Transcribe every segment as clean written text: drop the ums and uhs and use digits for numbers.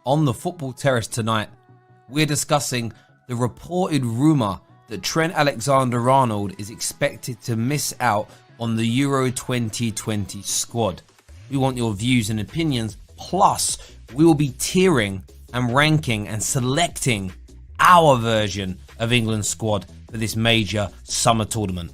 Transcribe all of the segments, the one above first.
On the Football Terrace tonight, we're discussing the reported rumour that Trent Alexander-Arnold is expected to miss out on the Euro 2020 squad. We want your views and opinions, plus we will be tiering and ranking and selecting our version of England's squad for this major summer tournament.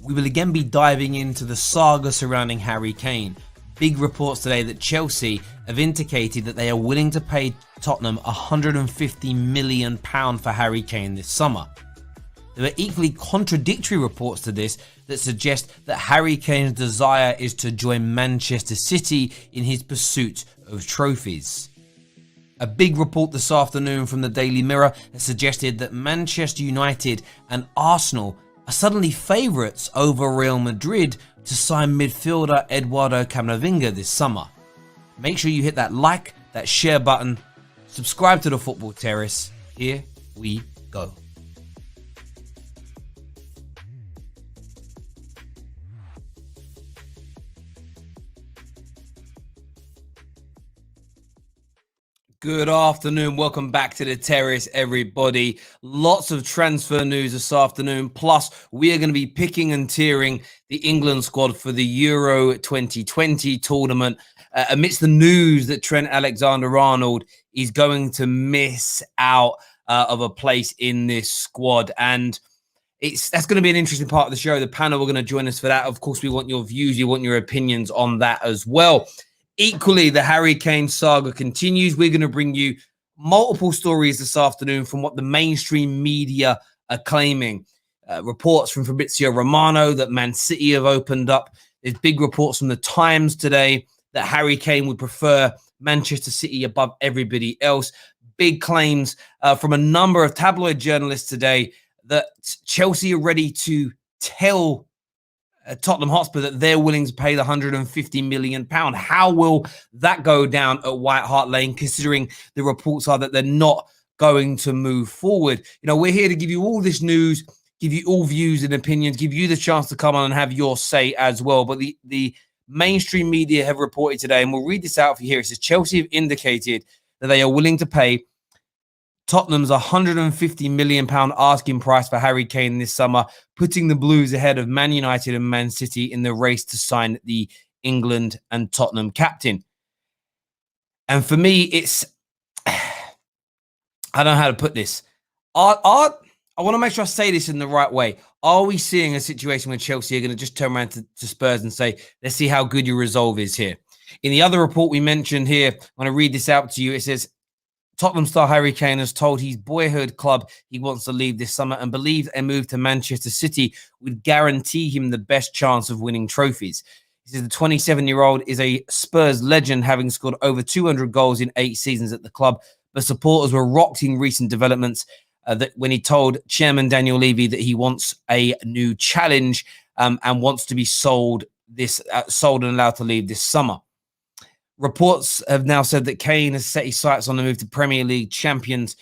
We will again be diving into the saga surrounding Harry Kane. Big reports today that Chelsea have indicated that they are willing to pay Tottenham £150 million for Harry Kane this summer. There are equally contradictory reports to this that suggest that Harry Kane's desire is to join Manchester City in his pursuit of trophies. A big report this afternoon from the Daily Mirror has suggested that Manchester United and Arsenal are suddenly favourites over Real Madrid to sign midfielder Eduardo Camavinga this summer. Make sure you hit that like, that share button, subscribe to the Football Terrace. Here we go. Good afternoon. Welcome back to the Terrace, everybody. Lots of transfer news this afternoon. Plus, we are going to be picking and tiering the England squad for the Euro 2020 tournament amidst the news that Trent Alexander-Arnold is going to miss out of a place in this squad. And that's going to be an interesting part of the show. The panel are going to join us for that. Of course, we want your views. You want your opinions on that as well. Equally, the Harry Kane saga continues. We're going to bring you multiple stories this afternoon from what the mainstream media are claiming. Reports from Fabrizio Romano that Man City have opened up. There's big reports from the Times today that Harry Kane would prefer Manchester City above everybody else. Big claims from a number of tabloid journalists today that Chelsea are ready to tell Tottenham Hotspur that they're willing to pay the £150 million. How will that go down at White Hart Lane, considering the reports are that they're not going to move forward? You know, we're here to give you all this news, give you all views and opinions, give you the chance to come on and have your say as well. But the mainstream media have reported today, and we'll read this out for you here. It says Chelsea have indicated that they are willing to pay Tottenham's £150 million asking price for Harry Kane this summer, putting the Blues ahead of Man United and Man City in the race to sign the England and Tottenham captain. And for me, I don't know how to put this. I want to make sure I say this in the right way. Are we seeing a situation where Chelsea are going to just turn around to Spurs and say, let's see how good your resolve is here? In the other report we mentioned here, I'm going to read this out to you. It says, Tottenham star Harry Kane has told his boyhood club he wants to leave this summer and believes a move to Manchester City would guarantee him the best chance of winning trophies. He says the 27-year-old is a Spurs legend, having scored over 200 goals in 8 seasons at the club. But supporters were rocked in recent developments that when he told Chairman Daniel Levy that he wants a new challenge and wants to be sold and allowed to leave this summer. Reports have now said that Kane has set his sights on the move to Premier League champions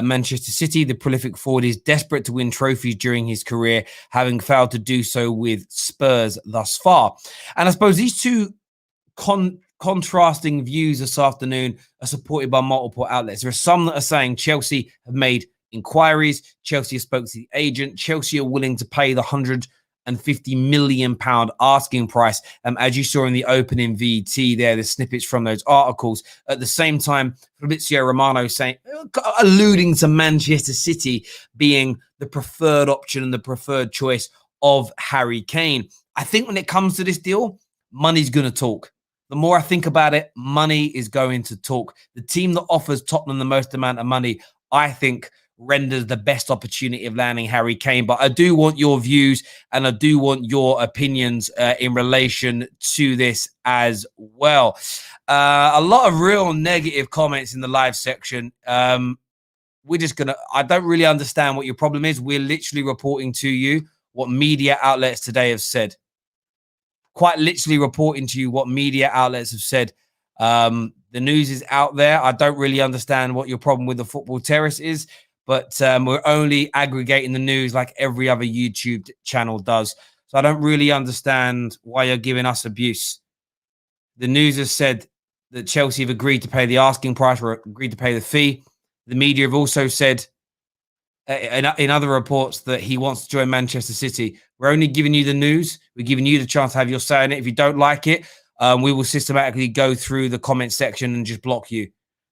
Manchester City. The prolific forward is desperate to win trophies during his career, having failed to do so with Spurs thus far. And I suppose these two contrasting views this afternoon are supported by multiple outlets. There are some that are saying Chelsea have made inquiries, Chelsea has spoken to the agent, Chelsea are willing to pay the £150 million asking price. As you saw in the opening VT there, the snippets from those articles. At the same time, Fabrizio Romano alluding to Manchester City being the preferred option and the preferred choice of Harry Kane. I think when it comes to this deal, money's going to talk. The more I think about it, money is going to talk. The team that offers Tottenham the most amount of money, I think, renders the best opportunity of landing Harry Kane. But I do want your views and I do want your opinions in relation to this as well. A lot of real negative comments in the live section. I don't really understand what your problem is. We're literally reporting to you what media outlets today have said. Quite literally reporting to you what media outlets have said. The news is out there. I don't really understand what your problem with the Football Terrace is. But we're only aggregating the news like every other YouTube channel does. So I don't really understand why you're giving us abuse. The news has said that Chelsea have agreed to pay the asking price or agreed to pay the fee. The media have also said in other reports that he wants to join Manchester City. We're only giving you the news. We're giving you the chance to have your say in it. If you don't like it, we will systematically go through the comment section and just block you.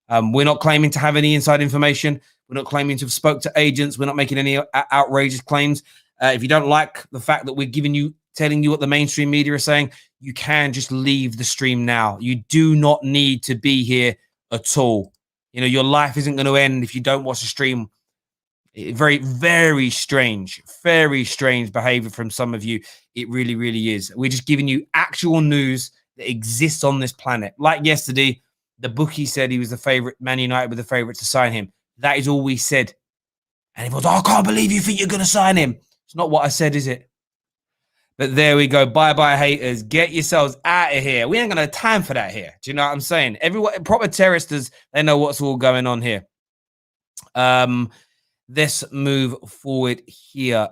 We're not claiming to have any inside information. We're not claiming to have spoke to agents. We're not making any outrageous claims. If you don't like the fact that we're telling you what the mainstream media are saying, you can just leave the stream now. You do not need to be here at all. You know, your life isn't going to end if you don't watch the stream. Very, very strange behavior from some of you. It really, really is. We're just giving you actual news that exists on this planet. Like yesterday, the bookie said he was the favorite, Man United were the favorite to sign him. That is all we said. And everyone's, I can't believe you think you're going to sign him. It's not what I said, is it? But there we go. Bye-bye, haters. Get yourselves out of here. We ain't got no time for that here. Do you know what I'm saying? Everyone, proper terrorists, they know what's all going on here. Let's move forward here.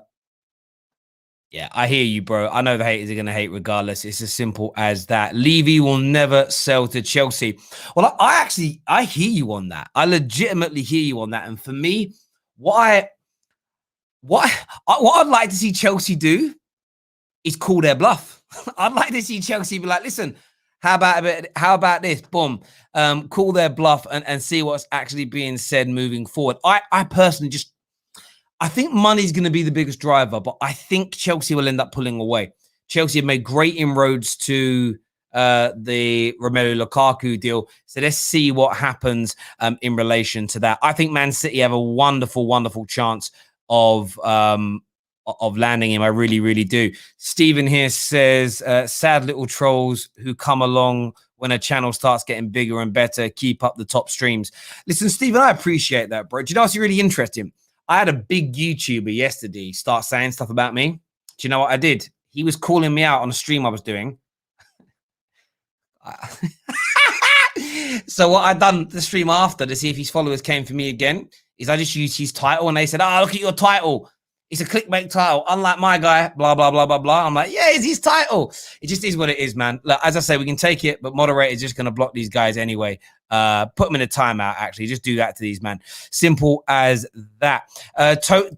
Yeah, I hear you, bro. I know the haters are going to hate regardless. It's as simple as that. Levy will never sell to Chelsea. Well, I hear you on that. I legitimately hear you on that. And for me, what I'd like to see Chelsea do is call their bluff. I'd like to see Chelsea be like, listen, how about this? Boom. Call their bluff and see what's actually being said moving forward. I personally I think money's going to be the biggest driver, but I think Chelsea will end up pulling away. Chelsea have made great inroads to the Romelu Lukaku deal. So let's see what happens in relation to that. I think Man City have a wonderful, wonderful chance of landing him. I really, really do. Stephen here says, sad little trolls who come along when a channel starts getting bigger and better. Keep up the top streams. Listen, Stephen, I appreciate that, bro. Do you know what's really interesting? I had a big YouTuber yesterday start saying stuff about me. Do you know what I did? He was calling me out on a stream I was doing. So what I done the stream after to see if his followers came for me again is I just used his title and they said, look at your title. It's a clickbait title, unlike my guy, blah, blah, blah, blah, blah. I'm like, yeah, it's his title. It just is what it is, man. Look, as I say, we can take it, but moderator's just going to block these guys anyway. Put them in a timeout, actually. Just do that to these, man. Simple as that.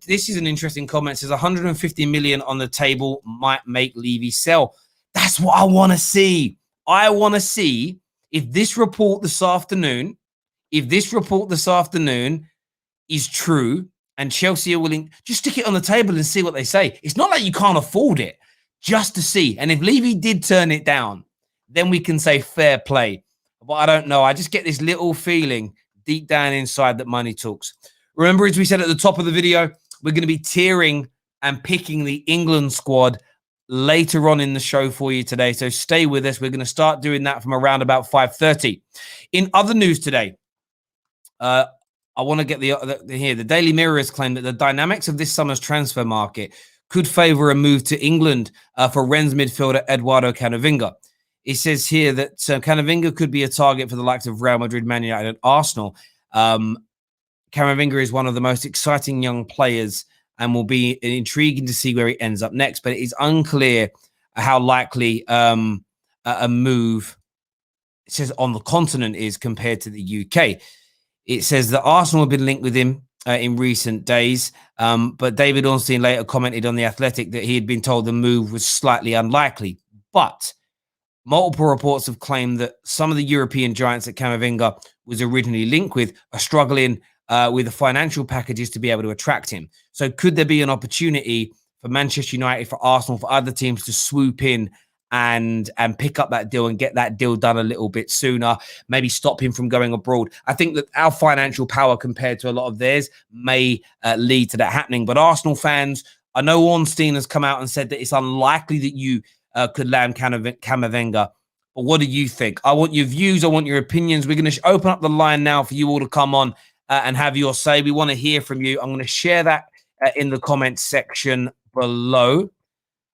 This is an interesting comment. It says 150 million on the table might make Levy sell. That's what I want to see. I want to see if this report this afternoon is true, and Chelsea are willing, just stick it on the table and see what they say. It's not like you can't afford it, just to see. And if Levy did turn it down, then we can say fair play. But I don't know. I just get this little feeling deep down inside that money talks. Remember, as we said at the top of the video, we're going to be tiering and picking the England squad later on in the show for you today. So stay with us. We're going to start doing that from around about 5:30. In other news today, I want to get the Daily Mirror has claimed that the dynamics of this summer's transfer market could favour a move to England for Rennes midfielder Eduardo Camavinga. It says here that Camavinga could be a target for the likes of Real Madrid, Man United, and Arsenal. Camavinga is one of the most exciting young players and will be intriguing to see where he ends up next. But it is unclear how likely a move, it says, on the continent is compared to the UK. It says that Arsenal have been linked with him in recent days, but David Ornstein later commented on The Athletic that he had been told the move was slightly unlikely. But multiple reports have claimed that some of the European giants that Camavinga was originally linked with are struggling with the financial packages to be able to attract him. So could there be an opportunity for Manchester United, for Arsenal, for other teams to swoop in and pick up that deal and get that deal done a little bit sooner, maybe stop him from going abroad? I think that our financial power compared to a lot of theirs may lead to that happening. But Arsenal fans, I know Ornstein has come out and said that it's unlikely that you could land Camavinga. But what do you think? I want your views. I want your opinions. We're going to open up the line now for you all to come on and have your say. We want to hear from you. I'm going to share that in the comments section below.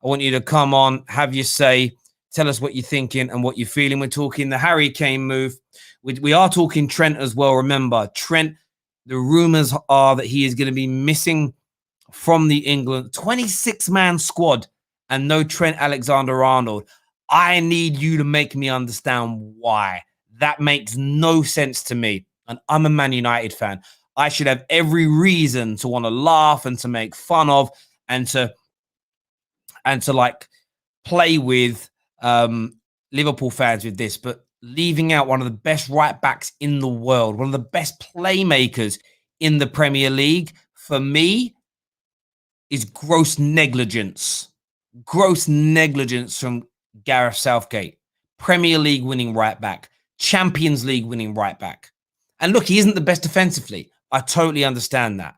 I want you to come on, have your say, tell us what you're thinking and what you're feeling. We're talking the Harry Kane move. We are talking Trent as well. Remember, Trent, the rumors are that he is going to be missing from the England 26-man squad and no Trent Alexander-Arnold. I need you to make me understand why. That makes no sense to me. And I'm a Man United fan. I should have every reason to want to laugh and to make fun of and to like play with Liverpool fans with this, but leaving out one of the best right backs in the world, one of the best playmakers in the Premier League, for me, is gross negligence. Gross negligence from Gareth Southgate. Premier League winning right back. Champions League winning right back. And look, he isn't the best defensively. I totally understand that.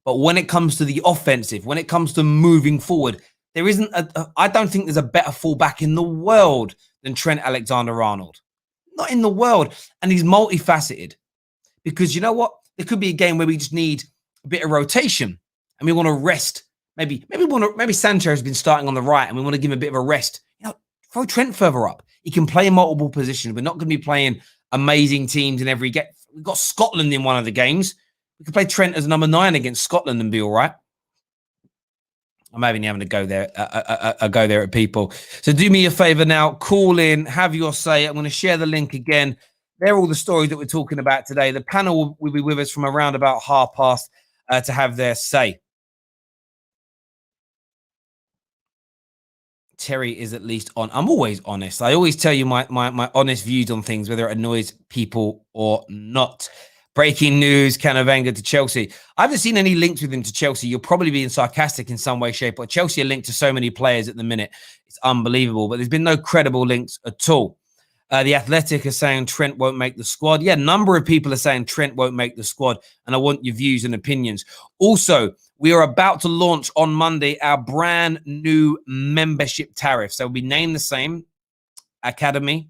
But when it comes to the offensive, when it comes to moving forward, there isn't I don't think there's a better fullback in the world than Trent Alexander-Arnold. Not in the world. And he's multifaceted. Because you know what? There could be a game where we just need a bit of rotation and we want to rest. Maybe Sancho has been starting on the right and we want to give him a bit of a rest. You know, throw Trent further up. He can play in multiple positions. We're not going to be playing amazing teams in every game. We've got Scotland in one of the games. We could play Trent as number 9 against Scotland and be all right. I'm having a go there at people. So do me a favor now. Call in, have your say. I'm going to share the link again. They're all the stories that we're talking about today. The panel will be with us from around about past to have their say. Terry is at least on. I'm always honest. I always tell you my honest views on things, whether it annoys people or not. Breaking news, Camavinga to Chelsea. I haven't seen any links with him to Chelsea. You're probably being sarcastic in some way, shape, or Chelsea are linked to so many players at the minute. It's unbelievable, but there's been no credible links at all. The Athletic are saying Trent won't make the squad. Yeah, a number of people are saying Trent won't make the squad, and I want your views and opinions. Also, we are about to launch on Monday our brand new membership tariff. So we'll be named the same: Academy,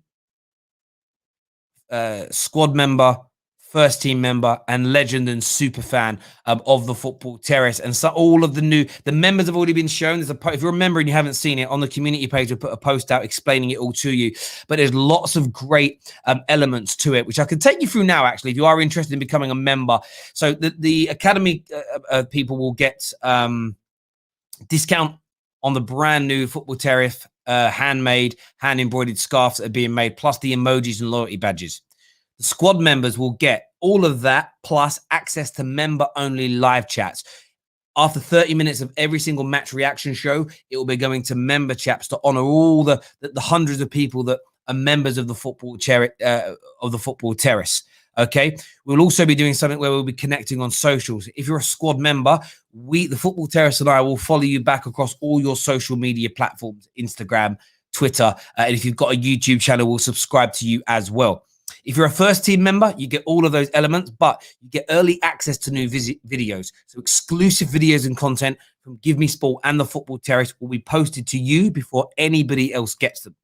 squad member, first team member, and legend and super fan of the Football Terrace. And so all of the members have already been shown. There's if you're a member and you haven't seen it, on the community page, we'll put a post out explaining it all to you. But there's lots of great elements to it, which I can take you through now, actually, if you are interested in becoming a member. So the Academy people will get discount on the brand new Football Terrace handmade, hand-embroidered scarves that are being made, plus the emojis and loyalty badges. The squad members will get all of that, plus access to member-only live chats. After 30 minutes of every single match reaction show, it will be going to member chats to honor all the hundreds of people that are members of the Football Terrace. Okay, we'll also be doing something where we'll be connecting on socials. If you're a squad member, the Football Terrace and I will follow you back across all your social media platforms: Instagram, Twitter, and if you've got a YouTube channel, we'll subscribe to you as well. If you're a first team member, you get all of those elements, but you get early access to new videos. So exclusive videos and content from Give Me Sport and the Football Terrace will be posted to you before anybody else gets them.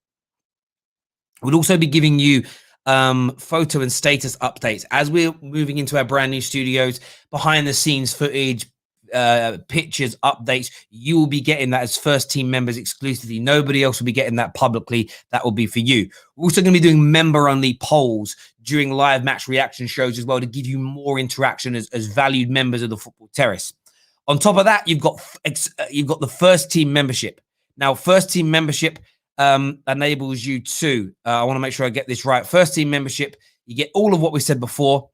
We'll also be giving you photo and status updates as we're moving into our brand new studios, behind the scenes footage, pictures, updates. You will be getting that as first team members exclusively. Nobody else will be getting that publicly. That will be for you. We're also going to be doing member only polls during live match reaction shows as well, to give you more interaction as valued members of the Football Terrace. On top of that, you've got the first team membership. Now, first team membership enables you to, I want to make sure I get this right. First team membership, you get all of what we said before.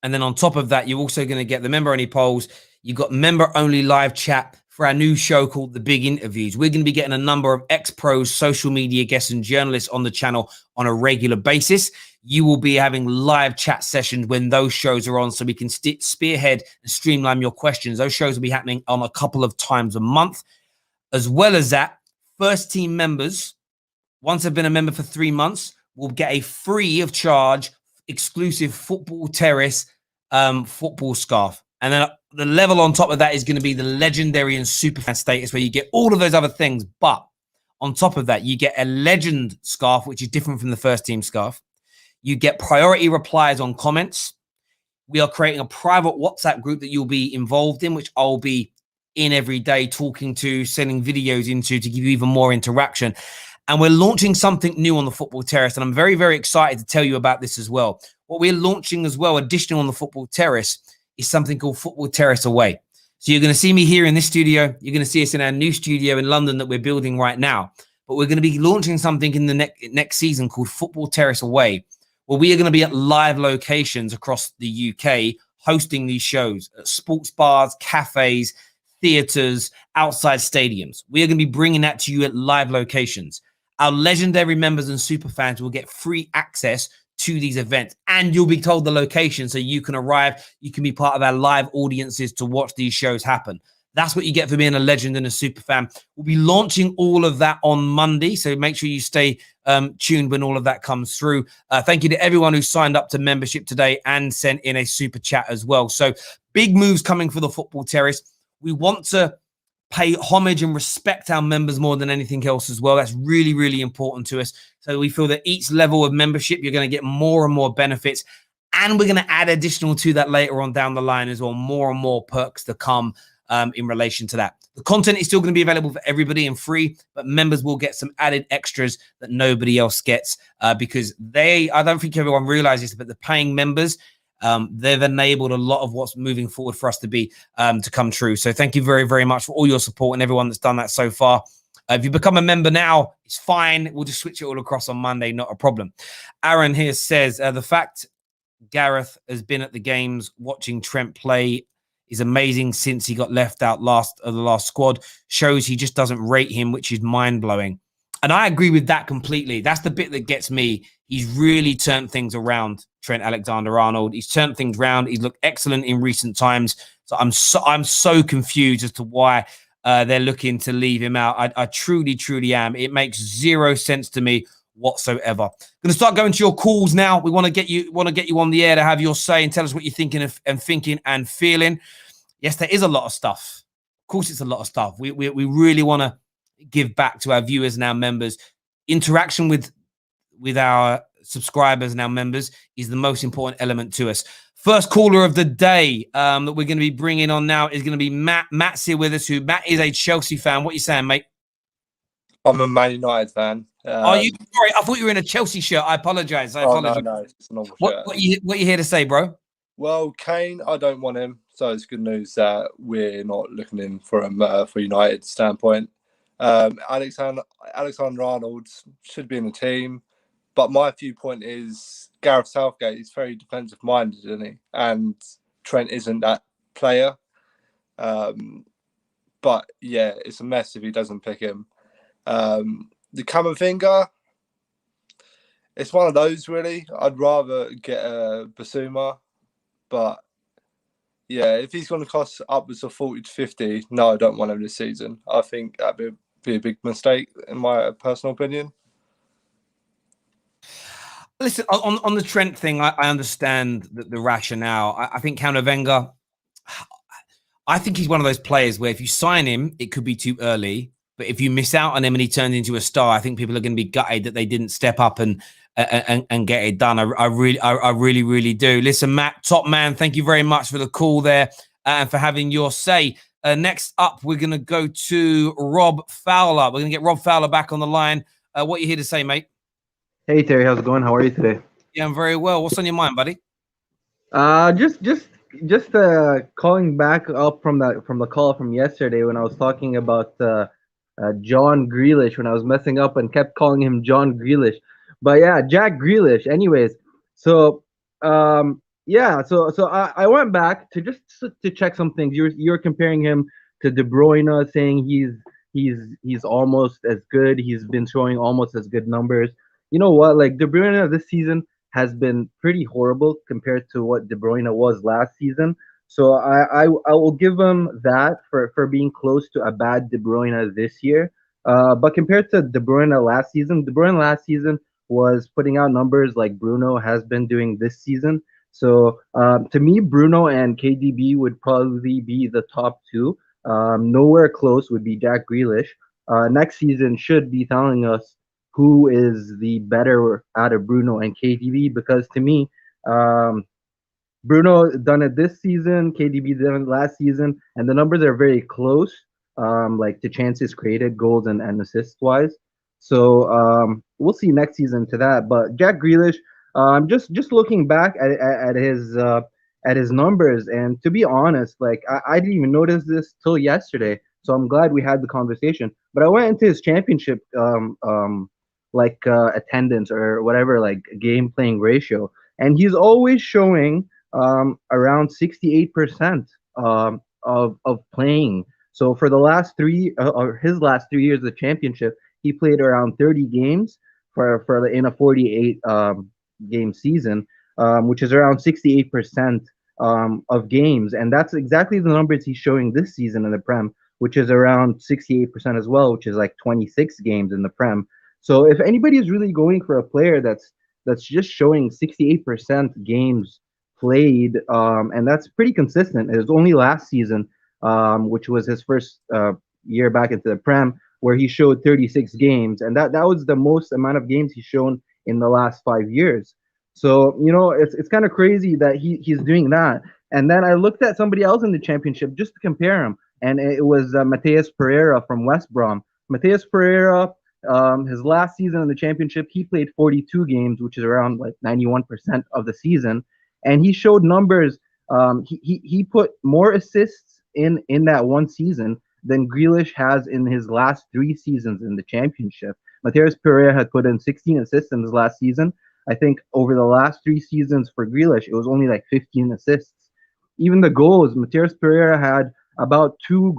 And then on top of that, you're also going to get the member-only polls. You've got member-only live chat for our new show called The Big Interviews. We're going to be getting a number of ex-pros, social media guests, and journalists on the channel on a regular basis. You will be having live chat sessions when those shows are on, so we can spearhead and streamline your questions. Those shows will be happening on a couple of times a month. As well as that, first-team members, once they've been a member for 3 months, will get a free of charge exclusive Football Terrace football scarf. And then the level on top of that is going to be the legendary and superfan status, where you get all of those other things. But on top of that, you get a legend scarf, which is different from the first team scarf. You get priority replies on comments. We are creating a private WhatsApp group that you'll be involved in, which I'll be in every day, talking to, sending videos into, to give you even more interaction. And we're launching something new on the Football Terrace, and I'm very, very excited to tell you about this as well. What we're launching as well, additional on the Football Terrace, is something called Football Terrace Away. So you're going to see me here in this studio. You're going to see us in our new studio in London that we're building right now. but we're going to be launching something in the next season called Football Terrace Away, where we are going to be at live locations across the UK hosting these shows at sports bars, cafes, theatres, outside stadiums. We are going to be bringing that to you at live locations. Our legendary members and super fans will get free access to these events, and you'll be told the location so you can arrive. You can be part of our live audiences to watch these shows happen. That's what you get for being a legend and a super fan. We'll be launching all of that on Monday, so make sure you stay tuned when all of that comes through. Thank you to everyone who signed up to membership today and sent in a super chat as well. So big moves coming for the Football Terrace. We want to pay homage and respect our members more than anything else as well. That's really, really important to us. So we feel that each level of membership, you're going to get more and more benefits. And we're going to add additional to that later on down the line as well. More and more perks to come in relation to that. The content is still going to be available for everybody and free, but members will get some added extras that nobody else gets because I don't think everyone realizes this, but the paying members, they've enabled a lot of what's moving forward for us to come true. So thank you very, very much for all your support and everyone that's done that so far. If you become a member now, it's fine. We'll just switch it all across on Monday. Not a problem. Aaron here says the fact Gareth has been at the games watching Trent play is amazing since he got left out of the last squad. Shows he just doesn't rate him, which is mind-blowing. And I agree with that completely. That's the bit that gets me. He's really turned things around, Trent Alexander-Arnold. He's turned things around. He's looked excellent in recent times. So I'm so confused as to why they're looking to leave him out. I truly, truly am. It makes zero sense to me whatsoever. Going to start going to your calls now. We want to get you on the air to have your say and tell us what you're thinking and feeling. Yes, there is a lot of stuff. Of course, it's a lot of stuff. We really want to give back to our viewers and our members. Interaction with our subscribers and our members is the most important element to us. First caller of the day that we're going to be bringing on now is going to be Matt. Matt's here with us. Matt is a Chelsea fan. What are you saying, mate? I'm a Man United fan. Are you? Sorry, I thought you were in a Chelsea shirt. I apologise. No, it's a normal shirt. What you here to say, bro? Well, Kane, I don't want him, so it's good news that we're not looking in for him for United standpoint. Alexander-Arnold should be in the team, but my viewpoint is Gareth Southgate is very defensive minded, isn't he? And Trent isn't that player. But yeah, it's a mess if he doesn't pick him. The Camavinga, it's one of those really. I'd rather get a Basuma, but yeah, if he's going to cost upwards of 40 to 50, no, I don't want him this season. I think that'd be a big mistake in my personal opinion. Listen, on the Trent thing, I understand the rationale. I think Camavinga, I think he's one of those players where if you sign him, it could be too early. But if you miss out on him and he turns into a star, I think people are going to be gutted that they didn't step up and get it done. I really do. Listen, Matt, top man, thank you very much for the call there and for having your say. Next up, we're going to go to Rob Fowler. We're going to get Rob Fowler back on the line. What are you here to say, mate? Hey, Terry, how's it going? How are you today? Yeah, I'm very well. What's on your mind, buddy? Just calling back up from the call from yesterday when I was talking about John Grealish when I was messing up and kept calling him John Grealish. But yeah, Jack Grealish. Anyways, so I went back to check some things. You're comparing him to De Bruyne, saying he's almost as good. He's been showing almost as good numbers. You know what? Like De Bruyne this season has been pretty horrible compared to what De Bruyne was last season. So I will give him that for being close to a bad De Bruyne this year. But compared to De Bruyne last season was putting out numbers like Bruno has been doing this season. So to me, Bruno and KDB would probably be the top two. Nowhere close would be Jack Grealish. Next season should be telling us who is the better out of Bruno and KDB, because to me, Bruno done it this season, KDB done it last season, and the numbers are very close, like to chances created, goals and assists wise. So we'll see next season to that. But Jack Grealish, just looking back at his numbers, and to be honest, like I didn't even notice this till yesterday. So I'm glad we had the conversation. But I went into his championship attendance or whatever, like game playing ratio, and he's always showing around 68% of playing. So for the last or his last 3 years of the championship, he played around 30 games in a 48 game season, which is around 68% of games, and that's exactly the numbers he's showing this season in the Prem, which is around 68% as well, which is like 26 games in the Prem. So if anybody is really going for a player that's just showing 68% games played, and that's pretty consistent. It was only last season, which was his first year back into the Prem, where he showed 36 games, and that was the most amount of games he's shown in the last 5 years. So it's kind of crazy that he's doing that. And then I looked at somebody else in the championship just to compare him, and it was Mateus Pereira from West Brom. Mateus Pereira, his last season in the championship, he played 42 games, which is around like 91% of the season, and he showed numbers. He put more assists in that one season than Grealish has in his last 3 seasons in the championship. Mateus Pereira had put in 16 assists in his last season. I think over the last 3 seasons for Grealish, it was only like 15 assists. Even the goals, Mateus Pereira had about 2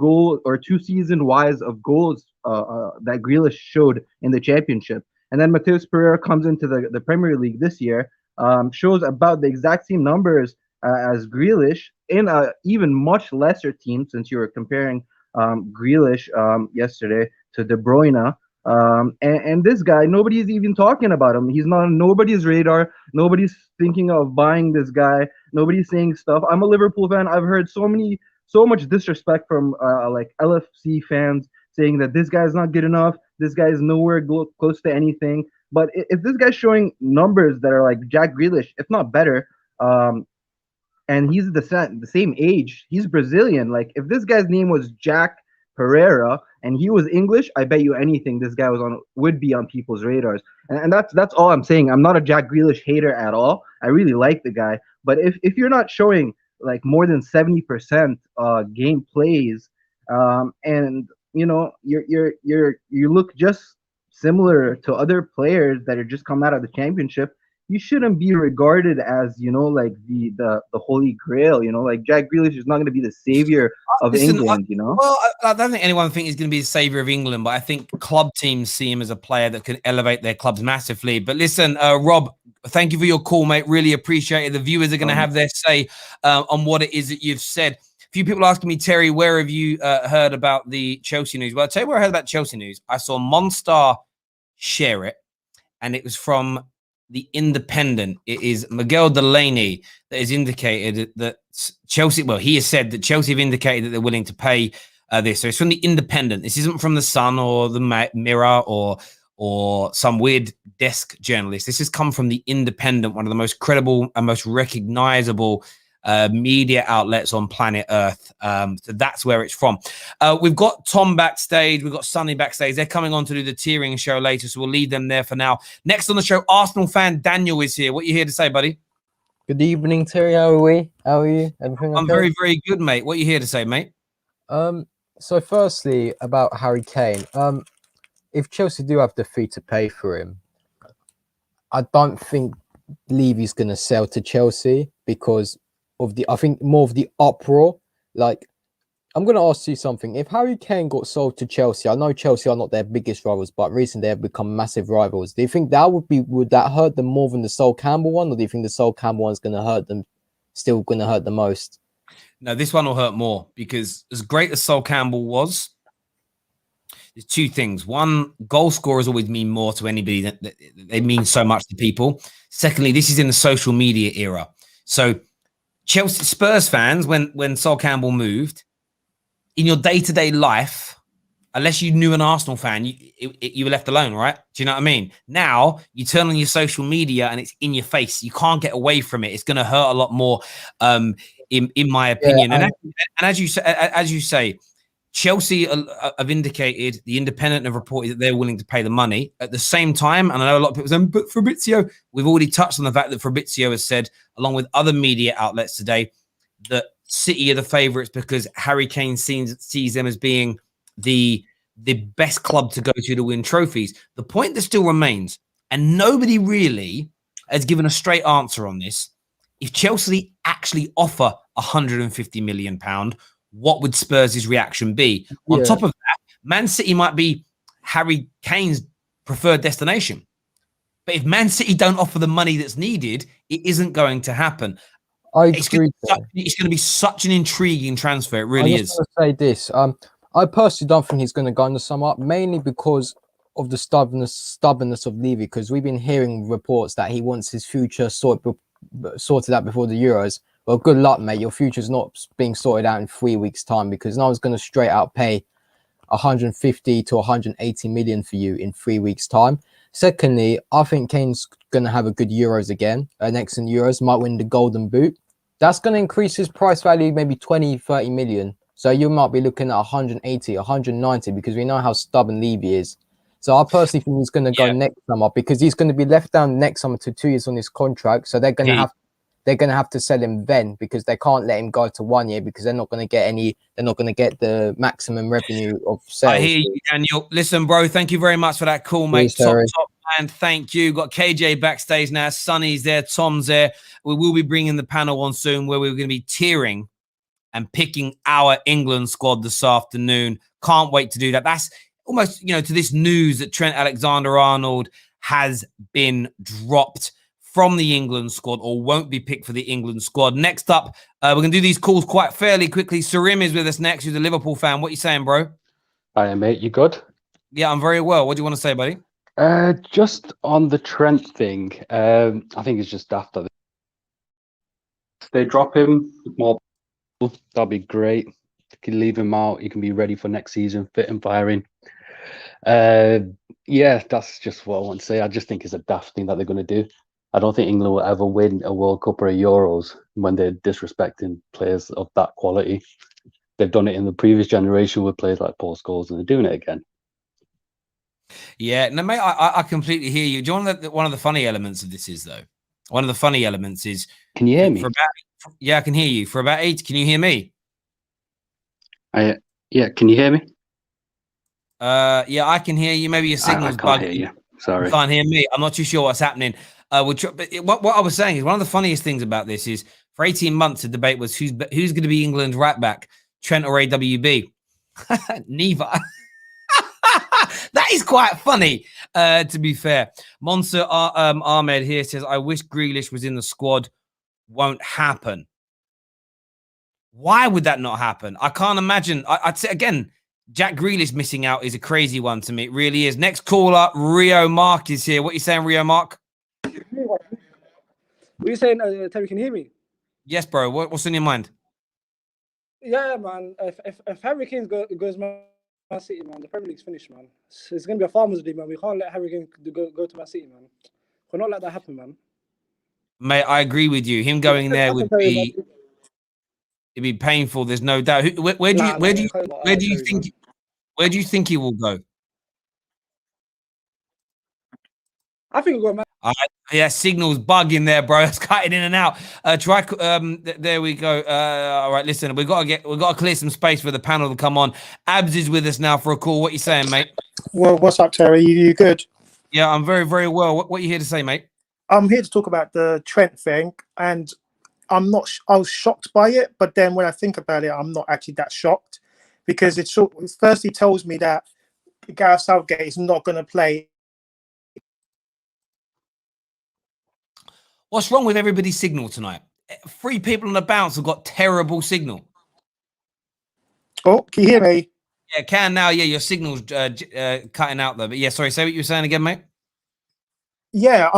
season wise of goals that Grealish showed in the championship. And then Mateus Pereira comes into the Premier League this year, shows about the exact same numbers as Grealish in a even much lesser team, since you were comparing Grealish yesterday to De Bruyne. And this guy, nobody's even talking about him. He's not on nobody's radar. Nobody's thinking of buying this guy. Nobody's saying stuff. I'm a Liverpool fan. I've heard so much disrespect from like LFC fans saying that this guy's not good enough. This guy is nowhere close to anything. But if this guy's showing numbers that are like Jack Grealish, if not better, and he's the same age, he's Brazilian. Like if this guy's name was Jack Pereira and he was English, I bet you anything this guy would be on people's radars. And that's all I'm saying. I'm not a Jack Grealish hater at all. I really like the guy, but if you're not showing like more than 70% game plays, and you look just similar to other players that are just come out of the championship, you shouldn't be regarded as like the holy grail. Like Jack Grealish is not going to be the savior of England. Well, I don't think anyone thinks he's going to be the savior of England, but I think club teams see him as a player that can elevate their clubs massively. But listen, Rob, thank you for your call, mate. Really appreciate it. The viewers are going to have their say on what it is that you've said. A few people asking me, Terry, where have you heard about the Chelsea news? Well, I'll tell you where I heard about Chelsea news. I saw Monstar share it, and it was from The Independent. It is Miguel Delaney that has indicated that Chelsea, well, he has said that Chelsea have indicated that they're willing to pay this. So it's from The Independent. This isn't from The Sun or The Mirror or some weird desk journalist. This has come from The Independent, one of the most credible and most recognizable media outlets on planet Earth. So that's where it's from. We've got Tom backstage. We've got Sonny backstage. They're coming on to do the tiering show later, so we'll leave them there for now. Next on the show, Arsenal fan Daniel is here. What are you here to say, buddy? Good evening, Terry. How are we? How are you? Everything okay? I'm very, very good, mate. What are you here to say, mate? So firstly, about Harry Kane. If Chelsea do have the fee to pay for him, I don't think Levy's going to sell to Chelsea because I think more of the uproar. Like, I'm going to ask you something. If Harry Kane got sold to Chelsea, I know Chelsea are not their biggest rivals, but recently they have become massive rivals. Do you think that would that hurt them more than the Sol Campbell one, or do you think the Sol Campbell one is going to hurt them, still going to hurt the most? No, this one will hurt more because as great as Sol Campbell was, there's 2 things. One, goal scorers always mean more to anybody. That they mean so much to people. Secondly, this is in the social media era. So Chelsea Spurs fans, when Sol Campbell moved, in your day-to-day life, unless you knew an Arsenal fan, you were left alone, right? Do you know what I mean? Now, you turn on your social media and it's in your face. You can't get away from it. It's going to hurt a lot more, in my opinion. Yeah, and as you say, Chelsea have indicated, The Independent have reported that they're willing to pay the money. At the same time, and I know a lot of people saying, but Fabrizio, we've already touched on the fact that Fabrizio has said, along with other media outlets today, that City are the favourites because Harry Kane sees them as being the the best club to go to win trophies. The point that still remains, and nobody really has given a straight answer on this, if Chelsea actually offer £150 million, what would Spurs' reaction be? On top of that, Man City might be Harry Kane's preferred destination. But if Man City don't offer the money that's needed, it isn't going to happen. It's going to be such an intriguing transfer. It really is. I was going to say this. I personally don't think he's going to go in the summer, mainly because of the stubbornness of Levy, because we've been hearing reports that he wants his future sorted out before the Euros. Well, good luck, mate. Your future's not being sorted out in 3 weeks' time, because no one's going to straight out pay 150 to 180 million for you in 3 weeks' time. Secondly, I think Kane's going to have a good Euros again, an excellent Euros, might win the Golden Boot. That's going to increase his price value maybe 20, 30 million. So you might be looking at 180, 190, because we know how stubborn Levy is. So I personally think he's going to go next summer, because he's going to be left down next summer to 2 years on his contract. So they're going to have to sell him then, because they can't let him go to 1 year, because they're not going to get the maximum revenue of sales. I hear you, Daniel. Listen, bro, thank you very much for that call, mate. Top man. Thank you. Got KJ backstage now. Sonny's there. Tom's there. We will be bringing the panel on soon, where we're going to be tiering and picking our England squad this afternoon. Can't wait to do that. That's almost, to this news that Trent Alexander-Arnold has been dropped from the England squad, or won't be picked for the England squad. Next up, we're going to do these calls quite fairly quickly. Sarim is with us next, who's a Liverpool fan. What are you saying, bro? Hi, mate. You good? Yeah, I'm very well. What do you want to say, buddy? Just on the Trent thing, I think it's just daft. If they drop him more, that'll be great. You can leave him out. You can be ready for next season, fit and firing. Yeah, that's just what I want to say. I just think it's a daft thing that they're going to do. I don't think England will ever win a World Cup or a Euros when they're disrespecting players of that quality. They've done it in the previous generation with players like Paul Scholes, and they're doing it again. Yeah, no, mate, I completely hear you. Do you know one of the funny elements of this is, though? One of the funny elements is... Can you hear me? Yeah, I can hear you. For about 8, can you hear me? Yeah, can you hear me? Yeah, I can hear you. Maybe your signal's bugged. I can't hear you. Sorry. You can't hear me. I'm not too sure what's happening. But what I was saying is, one of the funniest things about this is, for 18 months, the debate was who's going to be England's right back, Trent or AWB? Neither. That is quite funny, to be fair. Monster Ahmed here says, I wish Grealish was in the squad. Won't happen. Why would that not happen? I can't imagine. I'd say, again, Jack Grealish missing out is a crazy one to me. It really is. Next caller, Rio Mark is here. What are you saying, Rio Mark? What are you saying, Terry? Can you hear me? Yes, bro. What's in your mind? Yeah, man. If Harry Kane goes Man City, man, the Premier League's finished, man. It's going to be a farmer's league, man. We can't let Harry Kane go to Man City, man. We're not let that happen, man. Mate, I agree with you. Him going there would be... It'd be painful. There's no doubt. Where do you think he will go? I think we'll go, man. Yeah, signal's bugging there, bro. It's cutting in and out. There we go. All right, listen, we've got to clear some space for the panel to come on. Abs is with us now for a call. What you saying, mate? Well, what's up, Terry? You good? Yeah, I'm very, very well. What are you here to say, mate? I'm here to talk about the Trent thing, and I was shocked by it, but then when I think about it, I'm not actually that shocked, because it firstly tells me that Gareth Southgate is not going to play. What's wrong with everybody's signal tonight? 3 people on the bounce have got terrible signal. Oh, can you hear me? Yeah, can now. Yeah, your signal's cutting out though. But yeah, sorry. Say what you were saying again, mate. Yeah,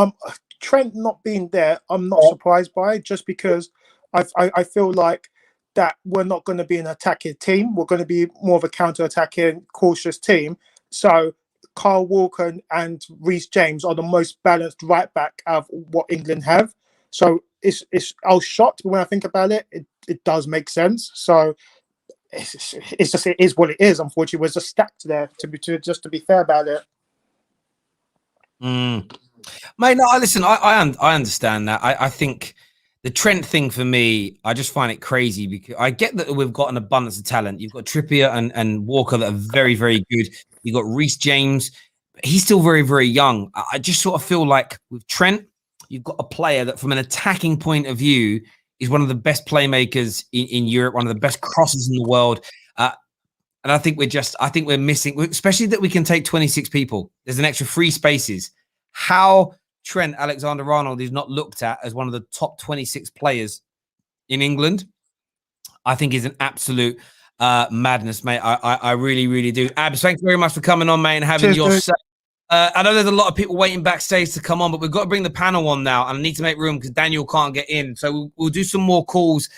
Trent not being there, I'm not surprised by it, just because I feel like that we're not going to be an attacking team. We're going to be more of a counter-attacking, cautious team. So Kyle Walker and Reece James are the most balanced right back of what England have. So I was shocked, but when I think about it, it does make sense. So it is what it is. Unfortunately, we're just stacked there to be fair about it. Mate, no, listen, I understand that. I think The Trent thing for me, I just find it crazy because I get that we've got an abundance of talent. You've got Trippier and Walker that are very, very good. You've got Reece James. He's still very, very young. I just sort of feel like with Trent, you've got a player that from an attacking point of view is one of the best playmakers in Europe, one of the best crosses in the world. And I think we're missing, especially that we can take 26 people. There's an extra 3 spaces. How Trent Alexander-Arnold is not looked at as one of the top 26 players in England, I think is an absolute madness, mate. I really, really do. Abs, thanks very much for coming on, mate, and having your say. I know there's a lot of people waiting backstage to come on, but we've got to bring the panel on now, and I need to make room because Daniel can't get in. So we'll do some more calls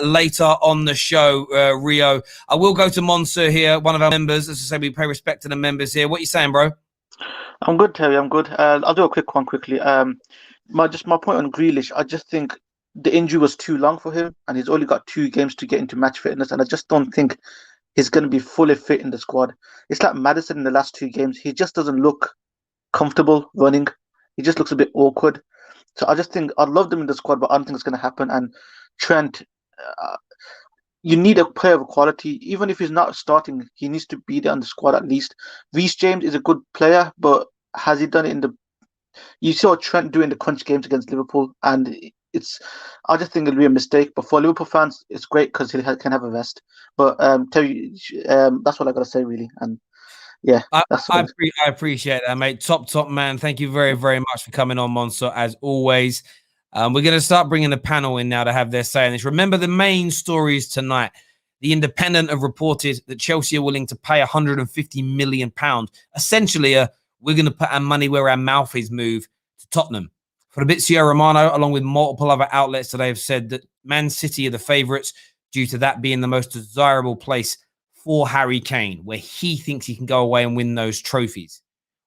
later on the show, Rio. I will go to Monsieur here, one of our members. As I say, we pay respect to the members here. What are you saying, bro? I'm good, Terry. I'm good. I'll do a quick one quickly. My point on Grealish, I just think the injury was too long for him, and he's only got 2 games to get into match fitness, and I just don't think he's going to be fully fit in the squad. It's like Maddison in the last 2 games. He just doesn't look comfortable running. He just looks a bit awkward. So I just think I'd love them in the squad, but I don't think it's going to happen. And Trent, you need a player of quality. Even if he's not starting, he needs to be there on the squad at least. Reece James is a good player, but has he done it in the... You saw Trent doing the crunch games against Liverpool, and I just think it'll be a mistake. But for Liverpool fans, it's great because he can have a rest. But Terry, that's what I got to say, really. And yeah, I appreciate that, mate. Top man. Thank you very, very much for coming on, Monster, as always. We're going to start bringing the panel in now to have their say on this. Remember the main stories tonight. The Independent have reported that Chelsea are willing to pay £150 million. Essentially, we're going to put our money where our mouth is move to Tottenham. Fabrizio Romano, along with multiple other outlets today, have said that Man City are the favourites due to that being the most desirable place for Harry Kane, where he thinks he can go away and win those trophies.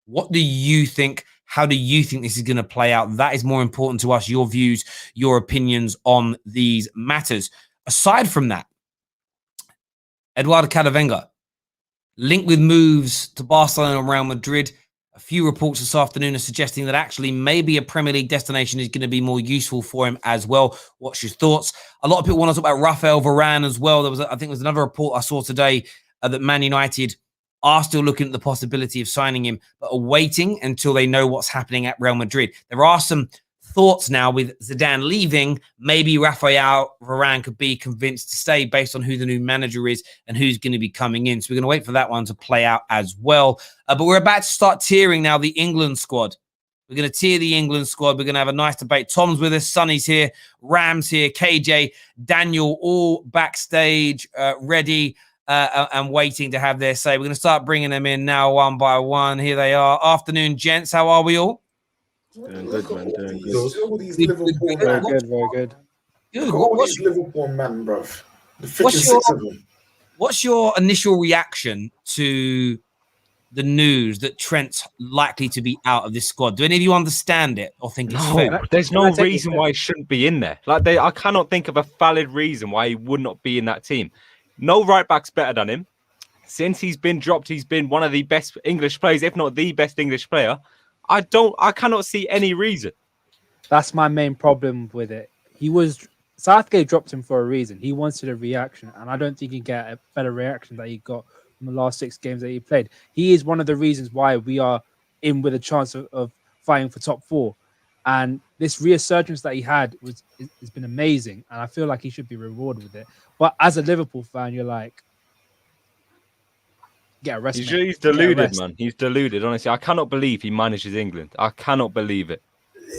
What do you think? How do you think this is going to play out? That is more important to us, your views, your opinions on these matters. Aside from that, Eduardo Camavinga, linked with moves to Barcelona and Real Madrid. A few reports this afternoon are suggesting that actually maybe a Premier League destination is going to be more useful for him as well. What's your thoughts? A lot of people want to talk about Rafael Varane as well. I think there's another report I saw today that Man United are still looking at the possibility of signing him, but are waiting until they know what's happening at Real Madrid. There are some thoughts now with Zidane leaving. Maybe Rafael Varane could be convinced to stay based on who the new manager is and who's going to be coming in. So we're going to wait for that one to play out as well. But we're about to start tiering now the England squad. We're going to tier the England squad. We're going to have a nice debate. Tom's with us. Sonny's here. Ram's here. KJ, Daniel, all backstage, ready and waiting to have their say. We're going to start bringing them in now one by one. Here they are. Afternoon, gents. How are we all? Doing good, man. Doing good. All these Liverpool Very men. good, very good. Look at all these Liverpool men, bruv. The 56 of them. What's your initial reaction to the news that Trent's likely to be out of this squad? Do any of you understand it or think it's fair? There's no reason why he shouldn't be in there. I cannot think of a valid reason why he would not be in that team. No right back's better than him. Since he's been dropped, he's been one of the best English players, if not the best English player. I cannot see any reason. That's my main problem with it. Southgate dropped him for a reason. He wanted a reaction, and I don't think he get a better reaction that he got from the last 6 games that he played. He is one of the reasons why we are in with a chance of fighting for top 4. And this resurgence that he had has been amazing, and I feel like he should be rewarded with it. But as a Liverpool fan, you're like, get a rest. He's deluded, man. He's deluded. Honestly, I cannot believe he manages England. I cannot believe it.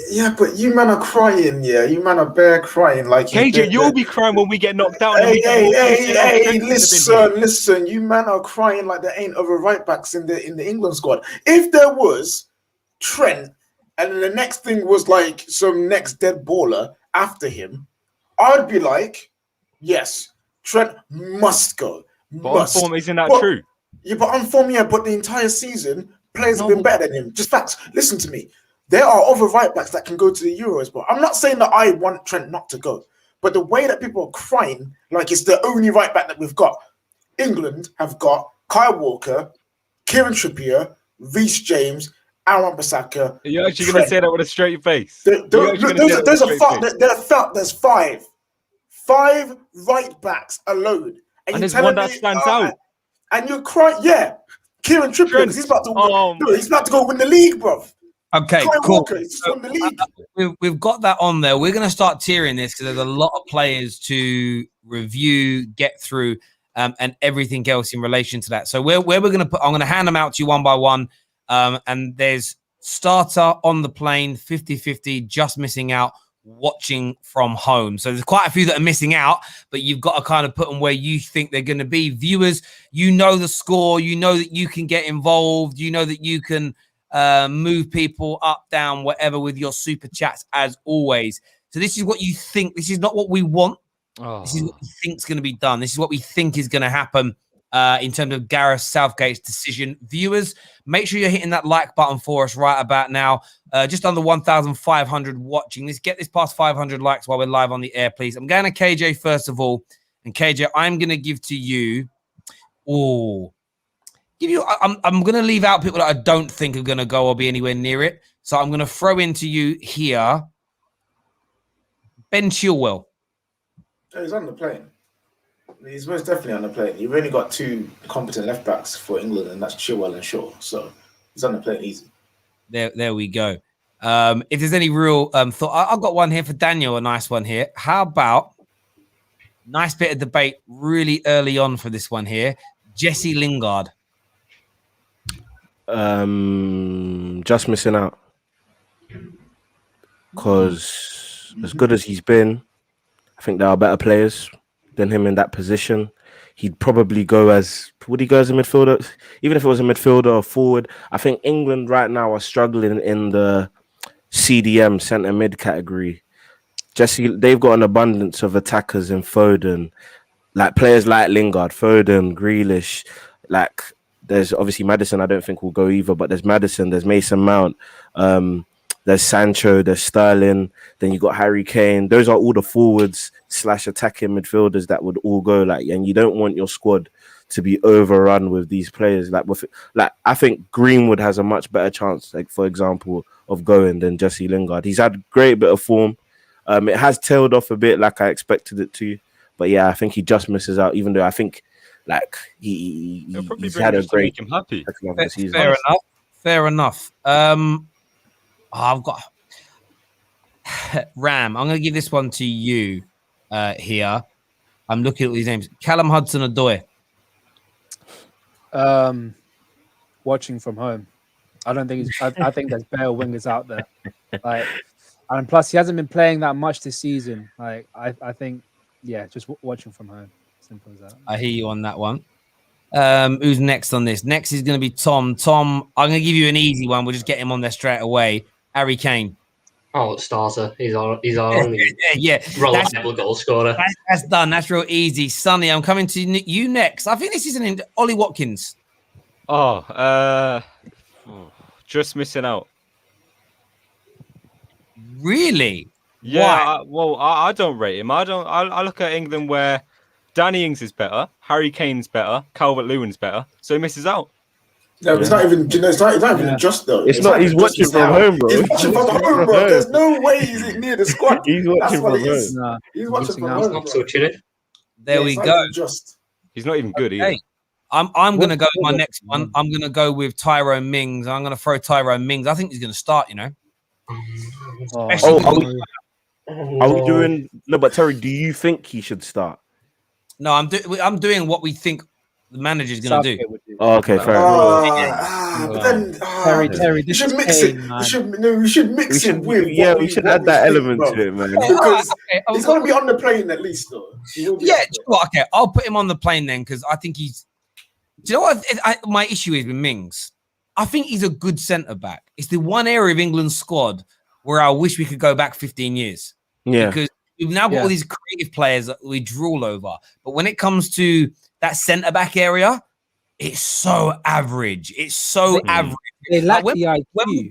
Yeah, but you man are crying, yeah. You man are bare crying. Like KJ, you'll be crying when we get knocked out. Hey, listen. You man are crying like there ain't other right backs in the England squad. If there was Trent, and then the next thing was like some next dead baller after him, I'd be like, yes, Trent must go. But on form, isn't that true? Yeah, but on form, yeah. But the entire season, players have been better than him. Just facts. Listen to me. There are other right backs that can go to the Euros, but I'm not saying that I want Trent not to go. But the way that people are crying, like it's the only right back that we've got. England have got Kyle Walker, Kieran Trippier, Reece James, Aaron Bissaka. You're actually going to say that with a straight face. There's five right backs alone, And there's one that stands out. And you're crying, yeah. Kieran Trippier, because he's about to go win the league, bro. Okay, Kyle cool. Walker, he's just won the league. We've got that on there. We're going to start tiering this because there's a lot of players to review, get through, and everything else in relation to that. So where we're going to put, I'm going to hand them out to you one by one. And there's starter on the plane, 50-50, just missing out, watching from home. So there's quite a few that are missing out, but you've got to kind of put them where you think they're going to be. Viewers, you know the score, you know that you can get involved, you know that you can move people up, down, whatever with your super chats as always. So this is what you think. This is not what we want. This is what we think is going to be done. This is what we think is going to happen in terms of Gareth Southgate's decision. Viewers, make sure you're hitting that like button for us right about now. Just under 1,500 watching. Let's get this past 500 likes while we're live on the air, please. I'm going to KJ first of all. And KJ, I'm going to give to you. I'm going to leave out people that I don't think are going to go or be anywhere near it. So I'm going to throw into you here Ben Chilwell. He's on the plane. He's most definitely on the plane. You've only got two competent left backs for England, and that's Chilwell and Shaw. So he's on the plane easy. There we go. If there's any real thought, I've got one here for Daniel, a nice one here. How about nice bit of debate really early on for this one here? Jesse Lingard. Just missing out. Because as good as he's been, I think there are better players than him in that position. He'd probably go as a midfielder? Even if it was a midfielder or forward. I think England right now are struggling in the CDM centre mid category. They've got an abundance of attackers in Foden, like players like Lingard, Foden, Grealish. Like there's obviously Maddison. I don't think will go either, but there's Maddison, there's Mason Mount, there's Sancho, there's Sterling. Then you got Harry Kane. Those are all the forwards / attacking midfielders that would all go like. And you don't want your squad to be overrun with these players. Like I think Greenwood has a much better chance, like for example, of going than Jesse Lingard. He's had a great bit of form. It has tailed off a bit, like I expected it to. But yeah, I think he just misses out. Even though I think like he's had a great. Make him happy. Fair enough. I've got Ram. I'm going to give this one to you here. I'm looking at these names. Callum Hudson-Odoi. Watching from home. I don't think I think there's better wingers out there. Like, and plus he hasn't been playing that much this season. Like, I think, yeah, just watching from home. Simple as that. I hear you on that one. Who's next on this? Next is going to be Tom. Tom, I'm going to give you an easy one. We'll just get him on there straight away. Harry Kane. Oh, starter. He's our reliable goal scorer. That's done. That's real easy. Sonny, I'm coming to you next. I think this is Ollie Watkins. Just missing out. Really? Yeah. I don't rate him. I look at England where Danny Ings is better, Harry Kane's better, Calvert-Lewin's better, so he misses out. No, it's not even. It's not even just though. It's not. He's watching from home, bro. He's watching from home, bro. There's no way he's near the squad. He's watching from home. He's watching from home. Not touching it. There we go. He's not even good either. I'm going to go with my next one. I'm going to go with Tyrone Mings. I'm going to throw Tyrone Mings. I think he's going to start. You know. Are we doing? No, but Terry, do you think he should start? No, I'm doing what we think the manager's going to do. Oh, okay, fair enough. But then, Terry, we should mix it. We should mix it with. Yeah, we should add that element to it, man. Because he's going to be on the plane at least, though. Yeah, okay. I'll put him on the plane then because I think he's. Do you know what my issue is with Mings? I think he's a good centre back. It's the one area of England's squad where I wish we could go back 15 years. Yeah, because we've now got all these creative players that we drool over. But when it comes to that centre-back area, it's so average. It's so average. They lack the IQ.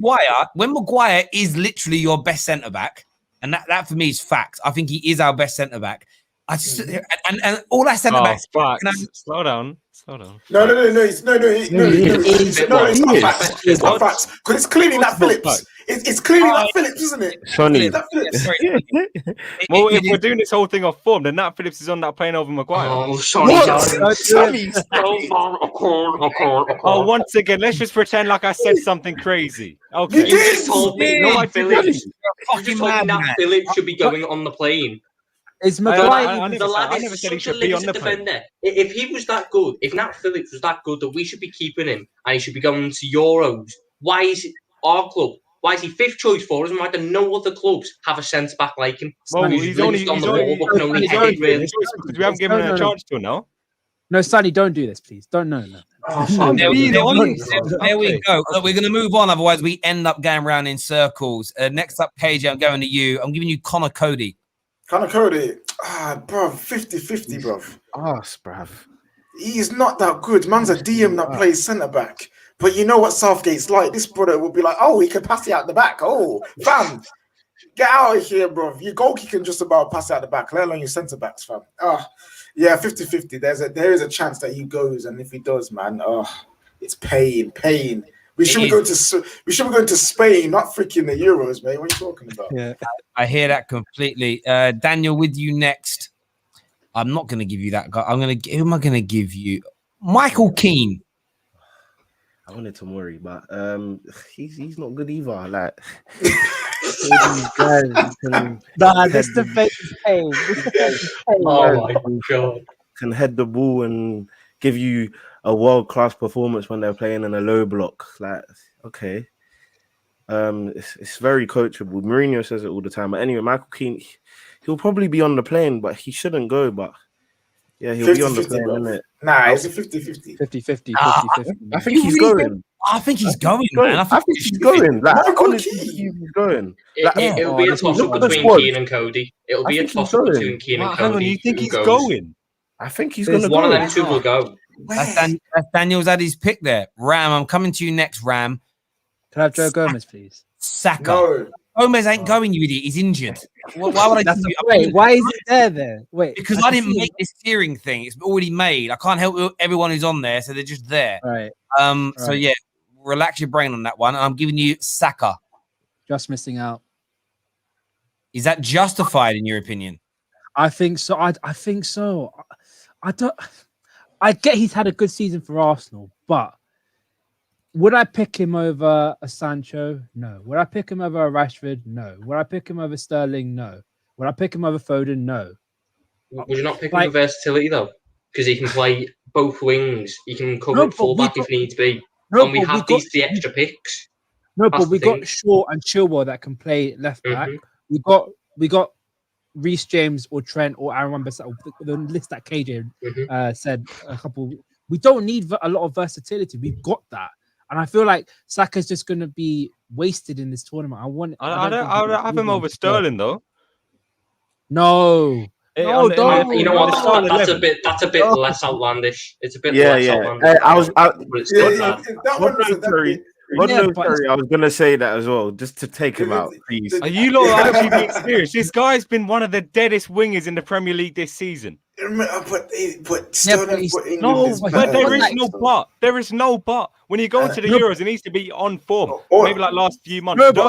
When Maguire is literally your best centre-back, and that for me is fact. I think he is our best centre-back. I just and all that centre back. Slow down. No, it's not facts. It's not facts because it's clearly not Phillips. It's clearly not Phillips, isn't it? Sonny. That Phillips. Well, if we're doing this whole thing off form, then Nat Phillips is on that plane over Maguire. Oh, Sonny. Oh, once again, let's just pretend like I said something crazy. Okay. You just told me Nat Phillips. Fucking You told me Nat Phillips should be going on the plane. Is The Maguire? lad is such a limited defender. If he was that good, if Nat Phillips was that good that we should be keeping him and he should be going to Euros, why is it our club? Why is he fifth choice for us? And why do no other clubs have a centre back like him? Well, he's only on the ball, but can only head it really. Because we haven't given him a chance to now. No, Sonny, don't do this, please. Don't no. There we go. Look, we're going to move on, otherwise we end up going around in circles. Next up, KJ, I'm going to you. I'm giving you Connor Cody. Connor Cody, bruv, 50-50, bruv. Bruv. He's not that good. Man's a DM that plays centre back. But you know what Southgate's like. This brother will be like, oh, he can pass it out the back. Oh, fam, get out of here, bruv. Your goalkeeper can just about pass it out the back, let alone your centre backs, fam. Yeah, 50-50. There is a chance that he goes, and if he does, man, it's pain. We should be going to Spain, not freaking the Euros, mate. What are you talking about? Yeah, I hear that completely. Daniel, with you next. I'm not going to give you that guy. Who am I going to give you? Michael Keane. I wanted to worry, but he's not good either. Like, This debate is pain. Oh my God! Can head the ball and give you a world-class performance when they're playing in a low block. Like, okay. It's very coachable. Mourinho says it all the time. But anyway, Michael Keane, he'll probably be on the plane, but he shouldn't go. But yeah, he'll be on the plane, isn't it? Nah, it's a 50-50. 50-50. I think he's going. I think he's going, man. I think he's going. Like, honestly, he's going. It'll be a toss-up between Keane and Cody. It'll be a toss-up between Keane and Cody. Hang on, you think he's going? I think he's going to go. One of them two will go. That's Daniel's had his pick there. Ram, I'm coming to you next, Ram. Can I have Joe Gomez, please? Saka. No. Gomez ain't going, you idiot. He's injured. Why would I? Wait, why is it there then? Wait, because I didn't make this tiering thing. It's already made. I can't help everyone who's on there, so they're just there. Right. So yeah, relax your brain on that one. I'm giving you Saka. Just missing out. Is that justified in your opinion? I think so. I think so. I get he's had a good season for Arsenal, but would I pick him over a Sancho? No. Would I pick him over a Rashford? No. Would I pick him over Sterling? No. Would I pick him over Foden? No. Would you not pick him for versatility though? Because he can play both wings. He can cover fullback if needs be. And we have the extra picks. No, but we got Shaw and Chilwell that can play left back. We got Reece James or Trent or Aaron Wan-Bissaka, the list that KJ said a couple. We don't need a lot of versatility. We've got that, and I feel like Saka's just going to be wasted in this tournament. I'll have him over Sterling though. No. You know what? That's a bit less outlandish. It's a bit less outlandish. I was gonna say that as well, just to take him out, please. Are you lot actually being serious? This guy's been one of the deadest wingers in the Premier League this season. But Sterling for England is but there is no but. There is no but. When you go into the Euros, it needs to be on form. Maybe like last few months. No, but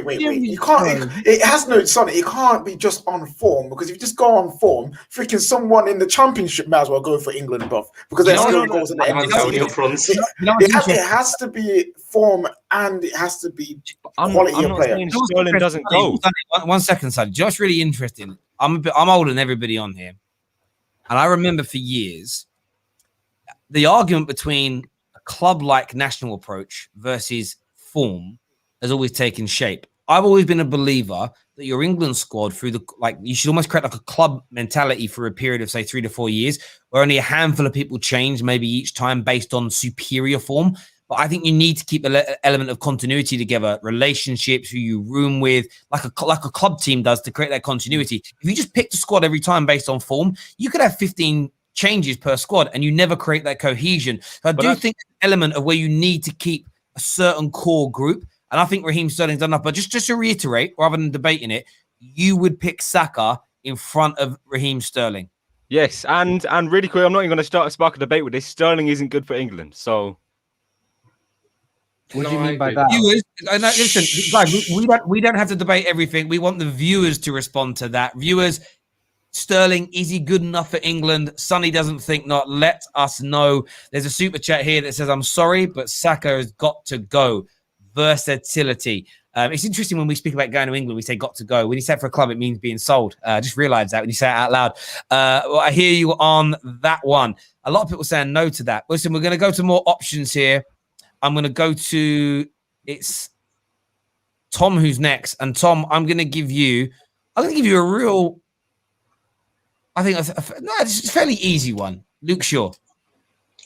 wait. You can't. It has no son. It can't be just on form, because if you just go on form, freaking someone in the Championship might as well go for England, bro. Because they're scoring goals in the end. It has to be form, and it has to be quality of player. Sterling doesn't go. 1 second, son. Just really interesting. I'm older than everybody on here, and I remember for years the argument between a club-like national approach versus form has always taken shape. I've always been a believer that your England squad, you should almost create like a club mentality for a period of say 3 to 4 years, where only a handful of people change maybe each time based on superior form. But I think you need to keep an element of continuity together, relationships, who you room with, like a club team does, to create that continuity. If you just pick the squad every time based on form, you could have 15 changes per squad and you never create that cohesion. So I do think an element of where you need to keep a certain core group, and I think Raheem Sterling's done enough. But just to reiterate, rather than debating it, you would pick Saka in front of Raheem Sterling. Yes, and really quick, I'm not even going to start a spark a debate with this. Sterling isn't good for England, so. What do No, you I mean by agree. that? Viewers, listen, guys, we don't have to debate everything. We want the viewers to respond to that. Viewers, Sterling, is he good enough for England? Sonny doesn't think not. Let us know. There's a super chat here that says, I'm sorry, but Saka has got to go. Versatility. It's interesting when we speak about going to England, we say got to go. When you say it for a club, it means being sold. Just realize that when you say it out loud. Well, I hear you on that one. A lot of people saying no to that. Listen, we're going to go to more options here. I'm going to go to, it's Tom who's next. And Tom, I'm going to give you a real, I think, it's a fairly easy one. Luke Shaw.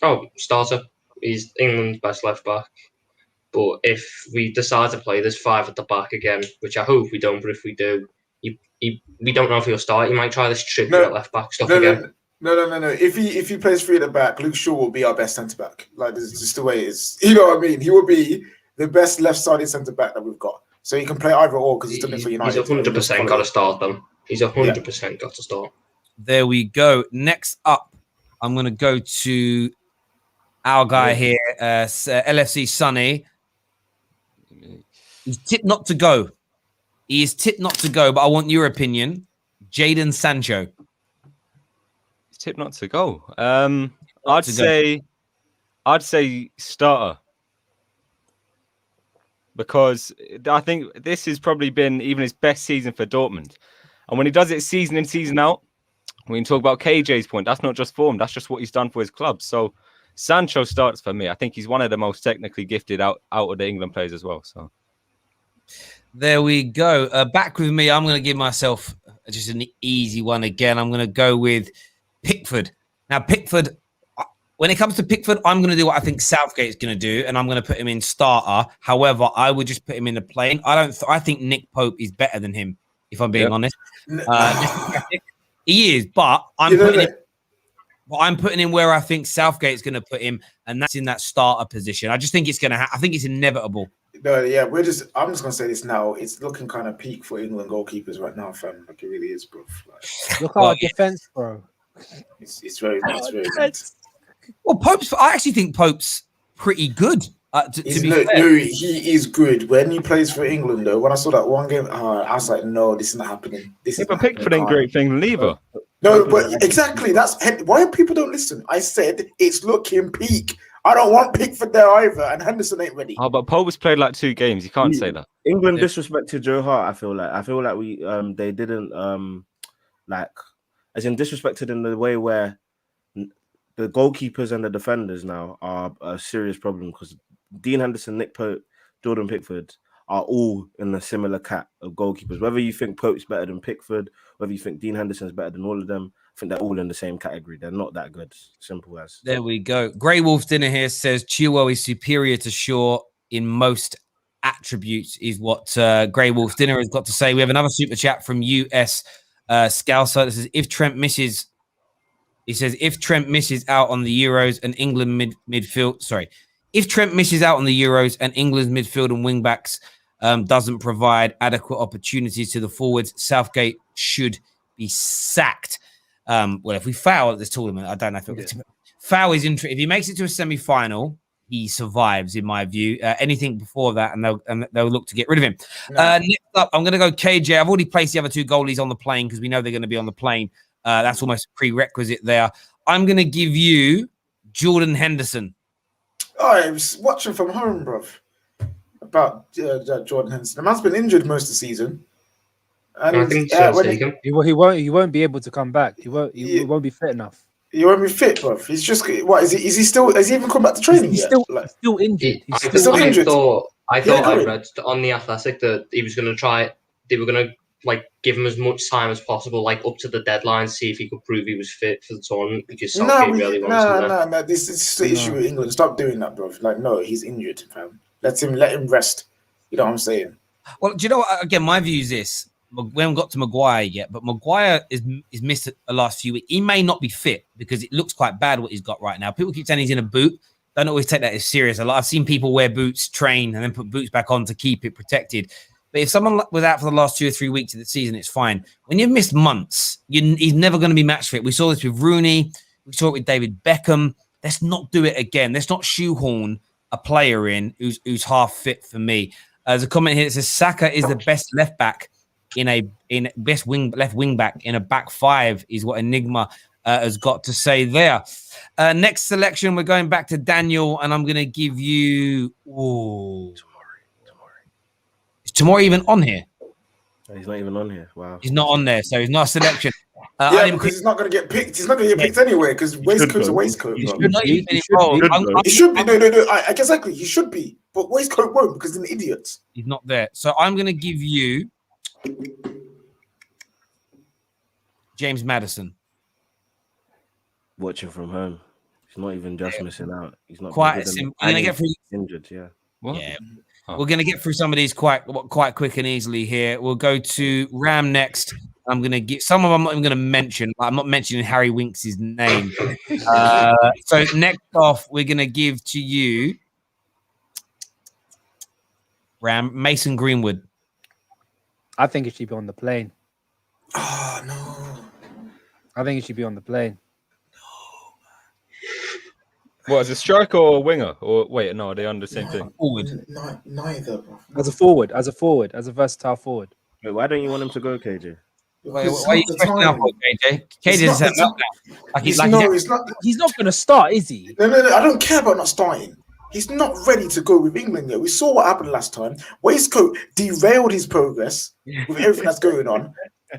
Oh, starter. He's England's best left back. But if we decide to play this 5 at the back again, which I hope we don't, but if we do, we don't know if he'll start. He might try this tricky at left back stuff again. No. If he plays 3 at the back, Luke Shaw will be our best centre back. Like, this is just the way it is. You know what I mean? He will be the best left-sided centre back that we've got. So he can play either or because he's done it for United. He's 100% got to start them. He's 100% got to start. There we go. Next up, I'm going to go to our guy here, LFC Sonny. He's tipped not to go. He is tipped not to go, but I want your opinion. Jadon Sancho. He's tipped not to go. I'd say starter. Because I think this has probably been even his best season for Dortmund. And when he does it season in, season out, we can talk about KJ's point. That's not just form. That's just what he's done for his club. So Sancho starts for me. I think he's one of the most technically gifted out of the England players as well. So there we go. Back with me. I'm going to give myself just an easy one again. I'm going to go with Pickford. Now, Pickford, when it comes to Pickford, I'm going to do what I think Southgate's going to do, and I'm going to put him in starter. However, I would just put him in the plane. I think Nick Pope is better than him, if I'm being honest. He is, but I'm putting him where I think Southgate's going to put him, and that's in that starter position. I just think it's going to I think it's inevitable. No, yeah, I'm just going to say this now. It's looking kind of peak for England goalkeepers right now, fam. Like, it really is, bro. Like, look at our defense, bro. It's very good. Well, I actually think Pope's pretty good. To be fair. No, he is good. When he plays for England, though, when I saw that one game, I was like, no, this is not happening. But Pickford ain't great for England either. No, but exactly. That's why people don't listen. I said it's looking peak. I don't want Pickford there either, and Henderson ain't ready. Oh, but Pope's played like 2 games. You can't say that. England disrespected Joe Hart. I feel like we they didn't as in disrespected in the way where the goalkeepers and the defenders now are a serious problem because Dean Henderson, Nick Pope, Jordan Pickford are all in a similar cat of goalkeepers. Whether you think Pope's better than Pickford, whether you think Dean Henderson's better than all of them, I think they're all in the same category. They're not that good. Simple as. There we go. Grey Wolf Dinner here says Chilwell is superior to Shaw in most attributes, is what Grey Wolf Dinner has got to say. We have another super chat from US Scalcer that says, if Trent misses out on the Euros and England midfield, if Trent misses out on the Euros and England's midfield and wing backs doesn't provide adequate opportunities to the forwards, Southgate should be sacked. Well, if we foul at this tournament, I don't know if foul is interesting. If he makes it to a semi-final, he survives, in my view. Anything before that, and they'll look to get rid of him. Next up, I'm going to go KJ. I've already placed the other 2 goalies on the plane because we know they're going to be on the plane. That's almost a prerequisite there. I'm going to give you Jordan Henderson. Oh, I was watching from home, bruv, about Jordan Henderson. The man's been injured most of the season. And I think he won't be able to come back. He won't be fit enough. He won't be fit, bruv. He's just is he even come back to training yet? Still injured. I thought I read on the Athletic that he was going to try. They were going to give him as much time as possible, up to the deadline, see if he could prove he was fit for the tournament. Because Southgate really wants him. No. This is the issue with England. Stop doing that, bro. No, he's injured, fam. Let him rest. You know what I'm saying? Well, do you know what? Again, my view is this. We haven't got to Maguire yet, but Maguire is missed the last few weeks. He may not be fit because it looks quite bad what he's got right now. People keep saying he's in a boot. Don't always take that as serious. I've seen people wear boots, train, and then put boots back on to keep it protected. But if someone was out for the last 2 or 3 weeks of the season, it's fine. When you've missed months, he's never going to be match fit. We saw this with Rooney. We saw it with David Beckham. Let's not do it again. Let's not shoehorn a player in who's half fit for me. There's a comment here that says Saka is the best left back left wing back in a back five is what Enigma has got to say there. Next selection, we're going back to Daniel, and I'm going to give you. Is Tomori even on here? He's not even on here. Wow. He's not on there, so he's not a selection. Because he's not going to get picked. He's not going to get picked anyway because waistcoat's a waistcoat. He bro. should be. No. Exactly. He should be, but waistcoat won't because he's an idiot. He's not there. So I'm going to give you James Maddison. Watching from home. He's not even just missing out. He's not quite simple. We're going to get through injured. Yeah. What? Yeah. We're going to get through some of these quite quick and easily here. We'll go to Ram next. I'm going to get some of them. I'm not even going to mention. I'm not mentioning Harry Winks' name. So next off, we're going to give to you Ram Mason Greenwood. I think it should be on the plane. Oh no! I think it should be on the plane. What, as a striker or a winger? Or wait, no, are they on the same thing? Forward. Neither, bro. As a versatile forward. Wait, why don't you want him to go, KJ? Why are you stressing out for KJ? KJ's set up now. He's not going to start, is he? No. I don't care about not starting. He's not ready to go with England yet. We saw what happened last time. Waistcoat derailed his progress with everything that's going on.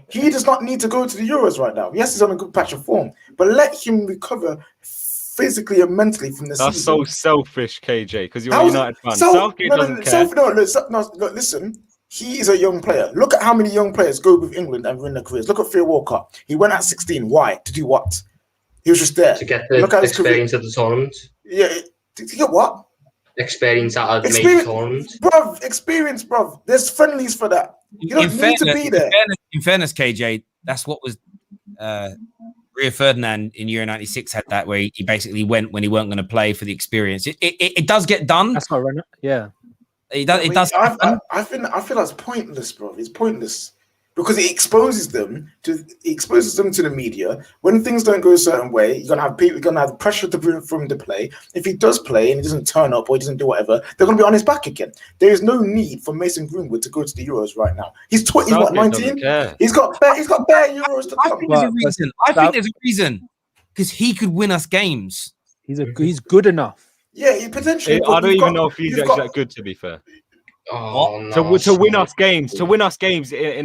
He does not need to go to the Euros right now. Yes, he's on a good patch of form, but let him recover physically and mentally from the season. That's so selfish, KJ, because you're a United fan. Southgate doesn't care. Listen, he is a young player. Look at how many young players go with England and win their careers. Look at Theo Walcott. He went at 16. Why? To do what? He was just there. To get the experience of the tournament. Yeah. To get what? Experience out of the major tournament. Experience, bruv. There's friendlies for that. You don't need to be there. In fairness, KJ, that's what was Rio Ferdinand in Euro 96 had that, where he basically went when he weren't going to play for the experience. It does get done. That's not right. Yeah. It does. I feel that's pointless, bro. It's pointless because it exposes them to the media. When things don't go a certain way, you're gonna have pressure to bring from the play. If he does play and he doesn't turn up or he doesn't do whatever, they're gonna be on his back again. There is no need for Mason Greenwood to go to the Euros right now. He's 19. He's got bare Euros to come. I think there's a reason because he could win us games. He's good enough. Yeah, he potentially. I don't even know if he's actually that good, to be fair. Oh, no, to win us games in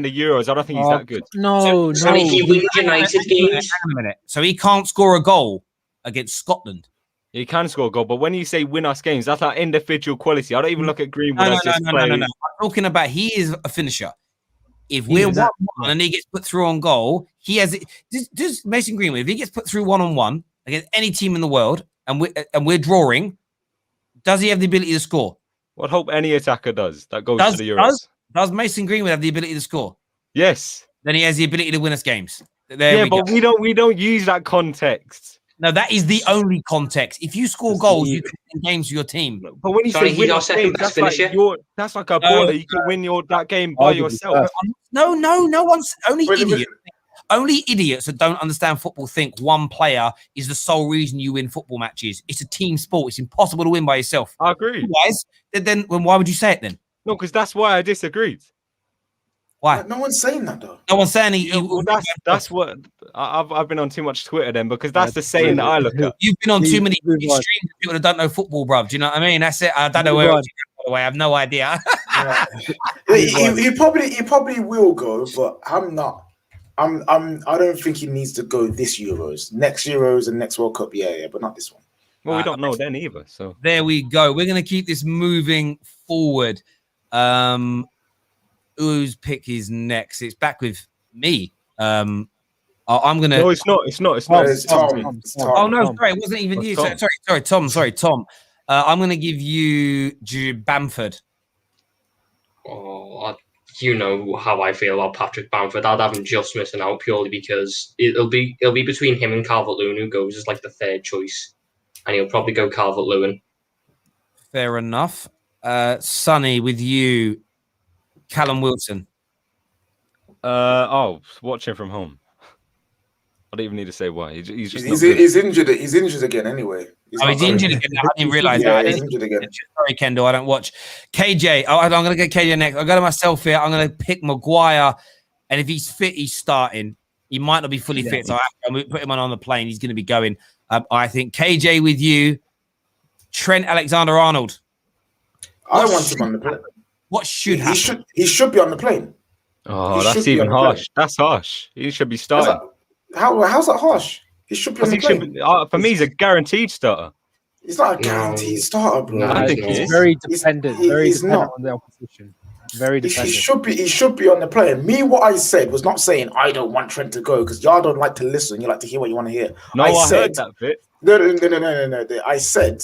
the Euros, I don't think he's that good. No. He wins United games. Hang on a minute. So he can't score a goal against Scotland. He can score a goal, but when you say win us games, that's like individual quality. I don't even look at Greenwood as just playing. No. I'm talking about he is a finisher. If we're 1-1 and he gets put through on goal, he has it. Does Mason Greenwood, if he gets put through 1-on-1 against any team in the world, and we're drawing, does he have the ability to score? What hope any attacker does that goes to the Euros. Does Mason Greenwood have the ability to score? Yes. Then he has the ability to win us games. We don't use that context. No, that is the only context. If you score goals, you can win games for your team. But when you say win us games, that's like a baller. You can win that game by yourself. No one's only idiots that don't understand football think one player is the sole reason you win football matches. It's a team sport. It's impossible to win by yourself. I agree. Otherwise, then why would you say it then? No, because that's why I disagreed. Why? No one's saying that though. No one's saying that's what I've been on too much Twitter then, because that's the saying that I look at. You've been on too many streams of people that don't know football, bruv. Do you know what I mean? That's it. I don't know where else by the way. I have no idea. he probably will go, but I'm not. I don't think he needs to go this Euros. Next Euros and next World Cup, yeah, but not this one. Well, we don't know then either. So there we go. We're going to keep this moving forward. Whose pick is next? It's back with me. I'm going to. No, it's not. It's Tom. Oh no, sorry, it wasn't even you. Sorry, Tom. I'm going to give you Bamford. Oh, you know how I feel about Patrick Bamford. I'd have him just missing out purely because it'll be between him and Calvert-Lewin, who goes as like the third choice, and he'll probably go Calvert-Lewin. Fair enough. Sonny, with you. Callum Wilson. Watching from home. I don't even need to say why. He's just he's injured. He's injured again anyway. He's injured again. I didn't realize yeah, that. He's injured again. Sorry, Kendall. I don't watch. KJ. I'm going to get KJ next. I'll go to myself here. I'm going to pick Maguire. And if he's fit, he's starting. He might not be fully fit. So I'm going to put him on the plane. He's going to be going. I think KJ with you. Trent Alexander-Arnold. I want him on the plane. What should happen? He should be on the plane. Oh, that's even harsh. That's harsh. He should be starting. How's that harsh? He should be on the plane. For me, he's a guaranteed starter. He's not a guaranteed starter, bro. No, I think he's very dependent. He's not on the opposition. Very dependent. He should be on the plane. Me, what I said was not saying I don't want Trent to go because y'all don't like to listen. You like to hear what you want to hear. No, I heard that bit. No. I said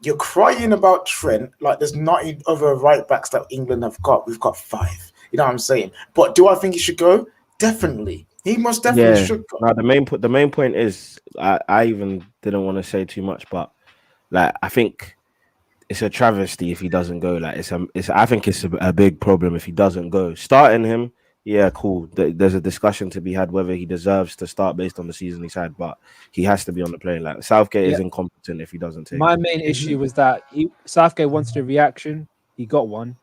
you're crying about Trent like there's not other right backs that England have got. We've got 5. You know what I'm saying? But do I think he should go? Definitely. He most definitely should go. No, the main point is I even didn't want to say too much, but like I think it's a travesty if he doesn't go. Like I think it's a big problem if he doesn't go. Starting him, yeah, cool. There's a discussion to be had whether he deserves to start based on the season he's had, but he has to be on the plane. Like Southgate is incompetent if he doesn't take. My main issue was that Southgate wanted a reaction. He got one,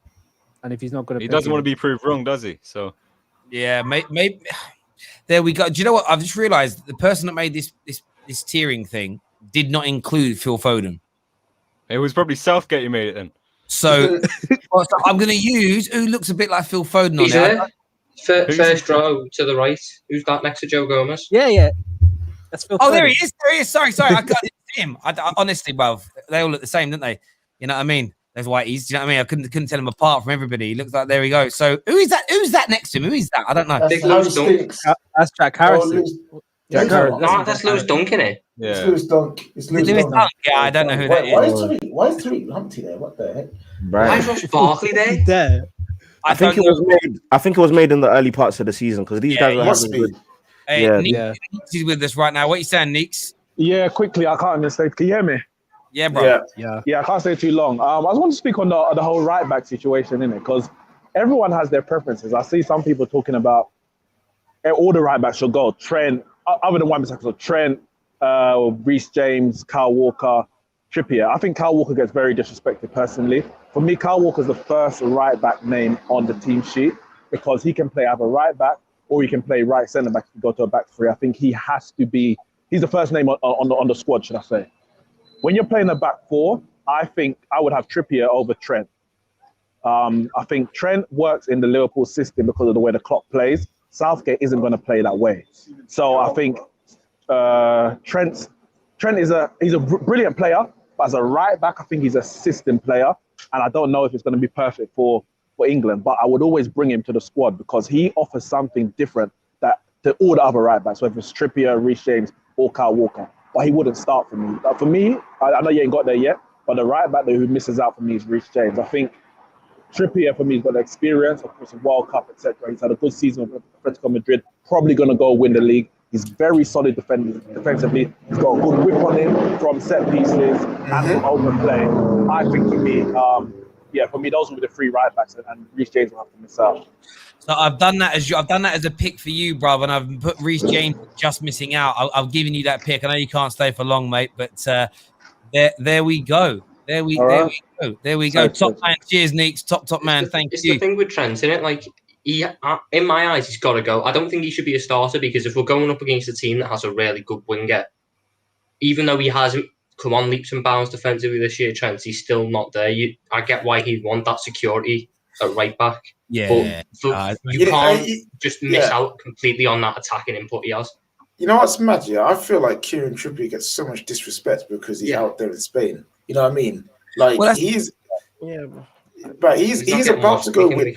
and if he's not going to, he doesn't want to be proved wrong, does he? So yeah, maybe. There we go. Do you know what? I've just realised the person that made this tiering thing did not include Phil Foden. It was probably Southgate who made it then. So I'm going to use who looks a bit like Phil Foden He's on there. First row to the right. Who's that next to Joe Gomez? Yeah. That's Phil Foden. There he is. There he is. Sorry. I didn't see him. I honestly, bruv, they all look the same, don't they? You know what I mean? There's whiteys. Do you know what I mean? I couldn't tell him apart from everybody. He looks like there we go. So who is that? Who's that next to him? Who is that? I don't know. That's Jack Harrison. No, that's Lewis Dunk, innit? Yeah. It's Lewis Dunk. Yeah, I don't know who that is. Why is Tariq Lamptey there? What the heck? Why is Ross Barkley there? I think it was made in the early parts of the season because these guys were having good. Hey, Neeks is with us right now. What are you saying, Neeks? Yeah, quickly. I can't even say. Can you hear me? Yeah, bro. Yeah. I can't say too long. I just want to speak on the whole right back situation, innit? Because everyone has their preferences. I see some people talking about all the right backs should go. Trent, other than one backs, so Trent, Reece James, Kyle Walker, Trippier. I think Kyle Walker gets very disrespected personally. For me, Kyle Walker is the first right back name on the team sheet because he can play either right back or he can play right centre back if you go to a back three. I think he has to be. He's the first name on the squad, should I say? When you're playing a back four, I think I would have Trippier over Trent. I think Trent works in the Liverpool system because of the way the clock plays. Southgate isn't going to play that way. So I think Trent is a brilliant player, but as a right back, I think he's a system player. And I don't know if it's going to be perfect for England, but I would always bring him to the squad because he offers something different to all the other right backs, whether it's Trippier, Reece James, or Kyle Walker. But he wouldn't start for me. For me, I know you ain't got there yet, but the right back who misses out for me is Reece James. I think Trippier for me has got the experience, of course, of World Cup, etc. He's had a good season with Atletico Madrid. Probably going to go win the league. He's very solid defensively. He's got a good whip on him from set pieces and from open play. I think for me, those will be the three right backs, and Reece James will have to miss out. So I've done that as a pick for you, brother, and I've put Reece James just missing out. I've given you that pick. I know you can't stay for long, mate, but there we go. There we go. Top man. Cheers, Neeks. Top man. Thank you. It's the thing with Trent, isn't it? Like, in my eyes, he's got to go. I don't think he should be a starter because if we're going up against a team that has a really good winger, even though he hasn't come on leaps and bounds defensively this year, Trent, he's still not there. I get why he'd want that security at right back. Yeah. But you can't just miss out completely on that attacking input he has. You know what's mad? Yeah, I feel like Kieran Trippier gets so much disrespect because he's out there in Spain. You know what I mean? Like he's about to go win.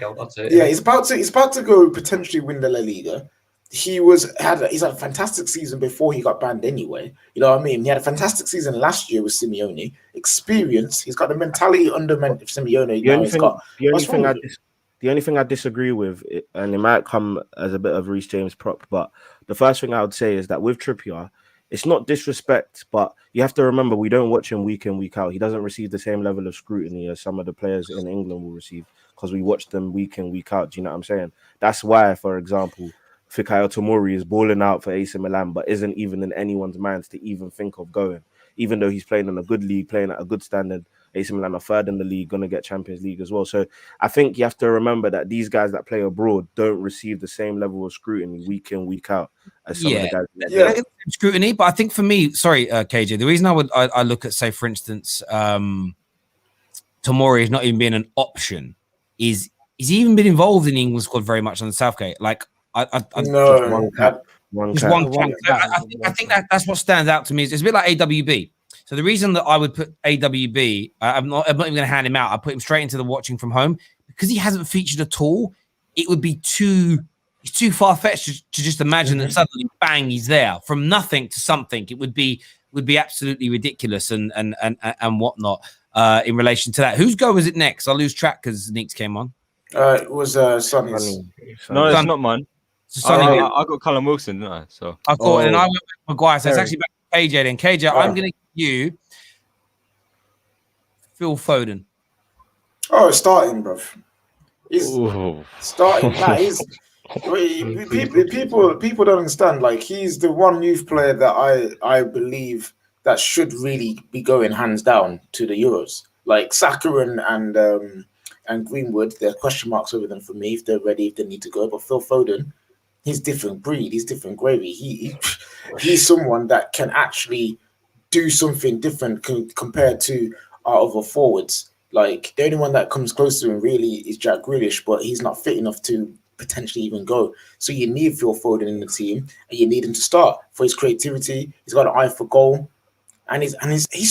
Yeah, he's about to go potentially win the La Liga. He's had a fantastic season before he got banned anyway. You know what I mean? He had a fantastic season last year with Simeone. Experience. He's got the mentality under Simeone. The only thing I disagree with, and it might come as a bit of Reece James prop, but the first thing I would say is that with Trippier, it's not disrespect, but you have to remember we don't watch him week in, week out. He doesn't receive the same level of scrutiny as some of the players in England will receive because we watch them week in, week out. Do you know what I'm saying? That's why, for example, Fikayo Tomori is balling out for AC Milan, but isn't even in anyone's minds to even think of going. Even though he's playing in a good league, playing at a good standard, AC Milan are third in the league, going to get Champions League as well. So I think you have to remember that these guys that play abroad don't receive the same level of scrutiny week in, week out as some of the guys. They don't get the same scrutiny, but I think for me, sorry, KJ, the reason I look at, say, for instance, Tomori is not even being an option is he's even been involved in the England squad very much on the Southgate. Like, I think that's what stands out to me. It's a bit like AWB. So the reason that I would put AWB, I'm not even going to hand him out. I put him straight into the watching from home because he hasn't featured at all. It would be too far fetched to just imagine that suddenly, bang, he's there from nothing to something. It would be absolutely ridiculous and whatnot in relation to that. Whose go was it next? I'll lose track because Neeks came on. It was Sonny's. No, it's not mine. I got Callum Wilson, didn't I? So I thought, and I went with Maguire. So it's actually back to KJ then. KJ, I'm going to give you Phil Foden. Oh, it's starting, bro. He's starting. People don't understand. Like, he's the one youth player that I believe that should really be going hands down to the Euros. Like Saka and Greenwood, there are question marks over them for me if they're ready, if they need to go. But Phil Foden, he's different breed, he's different gravy. He's someone that can actually do something different compared to our other forwards. Like, the only one that comes close to him really is Jack Grealish, but he's not fit enough to potentially even go. So you need Phil Foden in the team, and you need him to start for his creativity. He's got an eye for goal, and he's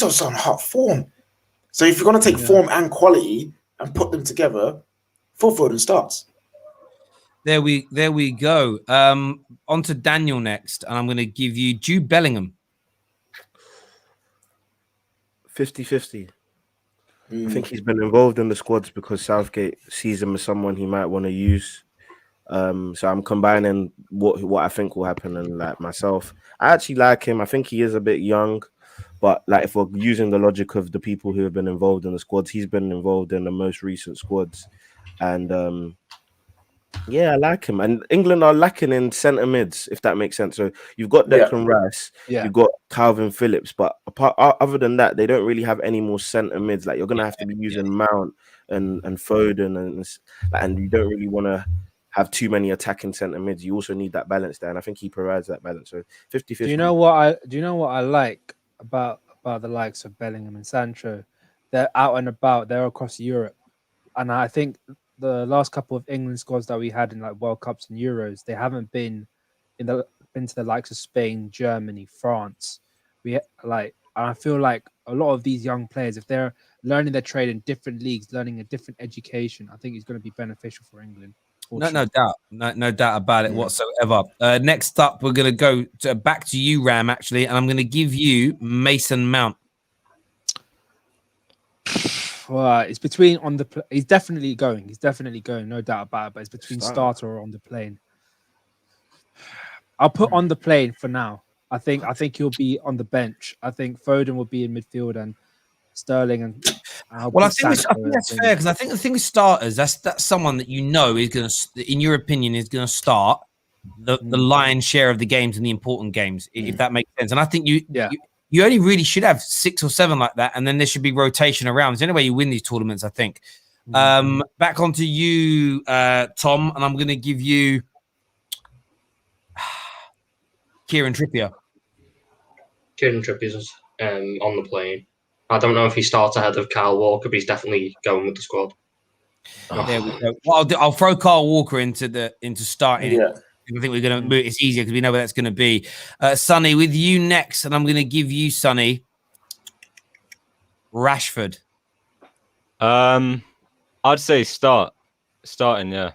also on hot form. So if you're going to take form and quality and put them together, Phil Foden starts. There we go. On to Daniel next, and I'm going to give you Jude Bellingham. 50-50. I think he's been involved in the squads because Southgate sees him as someone he might want to use. So I'm combining what I think will happen and like myself. I actually like him. I think he is a bit young, but like if we're using the logic of the people who have been involved in the squads, he's been involved in the most recent squads, and yeah, I like him. And England are lacking in centre mids, if that makes sense. So you've got Declan Rice, you've got Calvin Phillips, but other than that, they don't really have any more centre mids. Like, you're gonna have to be using Mount and Foden, and you don't really want to have too many attacking centre mids. You also need that balance there, and I think he provides that balance. So 50-50. Do you know what I like about the likes of Bellingham and Sancho? They're out and about. They're across Europe, and I think the last couple of England squads that we had in like World Cups and Euros, they haven't been to the likes of Spain, Germany, France. I feel like a lot of these young players, if they're learning their trade in different leagues, learning a different education, I think it's going to be beneficial for England. No doubt, no doubt about it whatsoever. Next up, we're going to go back to you, Ram, actually, and I'm going to give you Mason Mount. Well, it's between he's definitely going. No doubt about it. But it's between starter or on the plane. I'll put on the plane for now. I think he'll be on the bench. I think Foden will be in midfield and Sterling and. I think that's fair because I think the thing with starters, that's someone that you know is going to, in your opinion, is going to start the lion's share of the games and the important games, if that makes sense. And I think you only really should have 6 or 7 like that, and then there should be rotation around. It's the only way you win these tournaments, I think. Back onto you, Tom, and I'm going to give you Kieran Trippier. Kieran Trippier's on the plane. I don't know if he starts ahead of Kyle Walker, but he's definitely going with the squad. There we go. Well, I'll throw Kyle Walker into starting. Yeah. I think we're going to move. It's easier because we know where that's going to be. Sonny, with you next, and I'm going to give you, Sonny, Rashford. I'd say starting, yeah.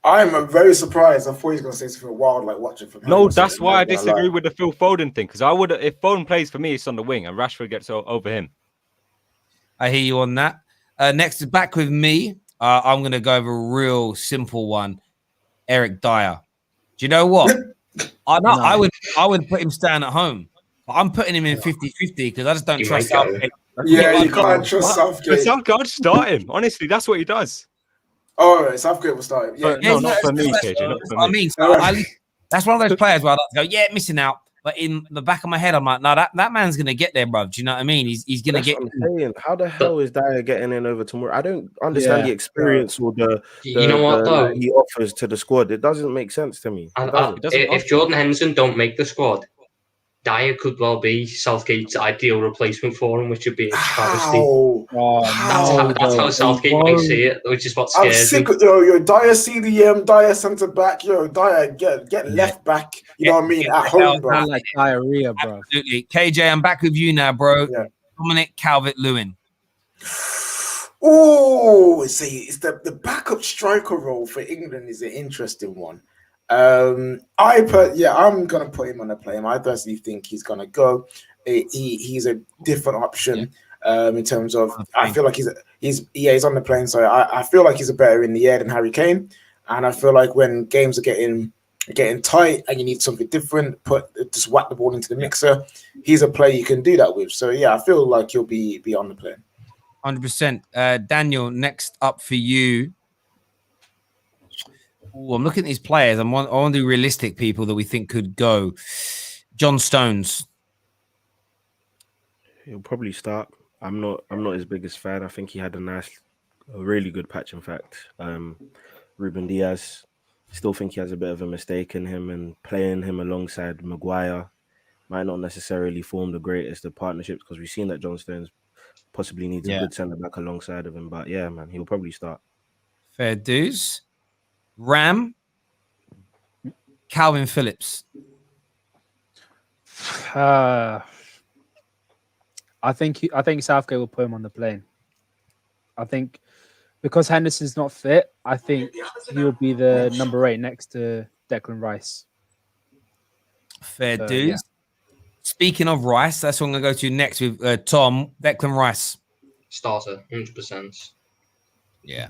I'm very surprised. I thought he was going to say something wild like watching from. No, that's why I disagree with the Phil Foden thing, because I would, if Foden plays for me, it's on the wing, and Rashford gets over him. I hear you on that. Next, back with me, I'm going to go over a real simple one. Eric Dyer. Do you know what? I would put him staying at home. I'm putting him in 50-50 because I just don't trust Southgate. Yeah, you can't trust Southgate. Southgate, start him. Honestly, that's what he does. Oh, right, Southgate will start. Yeah, No, not for me, KJ. Not for me. I mean, so that's one of those players where I like to go, yeah, missing out. But in the back of my head, I'm like, no, that man's gonna get there, bro. Do you know what I mean? He's gonna That's get. what I'm saying. How the hell is Dyer getting in over tomorrow? I don't understand the experience or You know what, though? like, he offers to the squad. It doesn't make sense to me. It doesn't. If Jordan Henderson don't make the squad, Dyer could well be Southgate's ideal replacement for him, which would be a travesty. That's how Southgate might see it, which is what I'm scares sick me. of yo Dyer CDM, Dyer centre back, Dyer get left back. You know what I mean? At home, bro. Like diarrhea, bro. Absolutely, KJ. I'm back with you now, bro. Yeah. Dominic Calvert-Lewin. Oh, see, it's the backup striker role for England is an interesting one. I'm gonna put him on the play. I personally think he's gonna go. He's a different option in terms of. I feel like he's on the plane. So I feel like he's a better in the air than Harry Kane, and I feel like when games are getting tight and you need something different, just whack the ball into the mixer. He's a player you can do that with. So yeah, I feel like he'll be on the plane. 100%. Daniel, next up for you. Ooh, I'm looking at these players. I want to do realistic people that we think could go. John Stones. He'll probably start. I'm not his biggest fan. I think he had a really good patch. In fact, Ruben Diaz. Still think he has a bit of a mistake in him, and playing him alongside Maguire might not necessarily form the greatest of partnerships because we've seen that John Stones possibly needs a good centre back alongside of him. But yeah, man, he'll probably start. Fair dues. Ram. Calvin Phillips. I think Southgate will put him on the plane. I think because Henderson's not fit, I think he'll be the number 8 next to Declan Rice. Fair dues. Yeah. Speaking of Rice, that's what I'm going to go to next with Tom. Declan Rice. Starter, 100%. Yeah.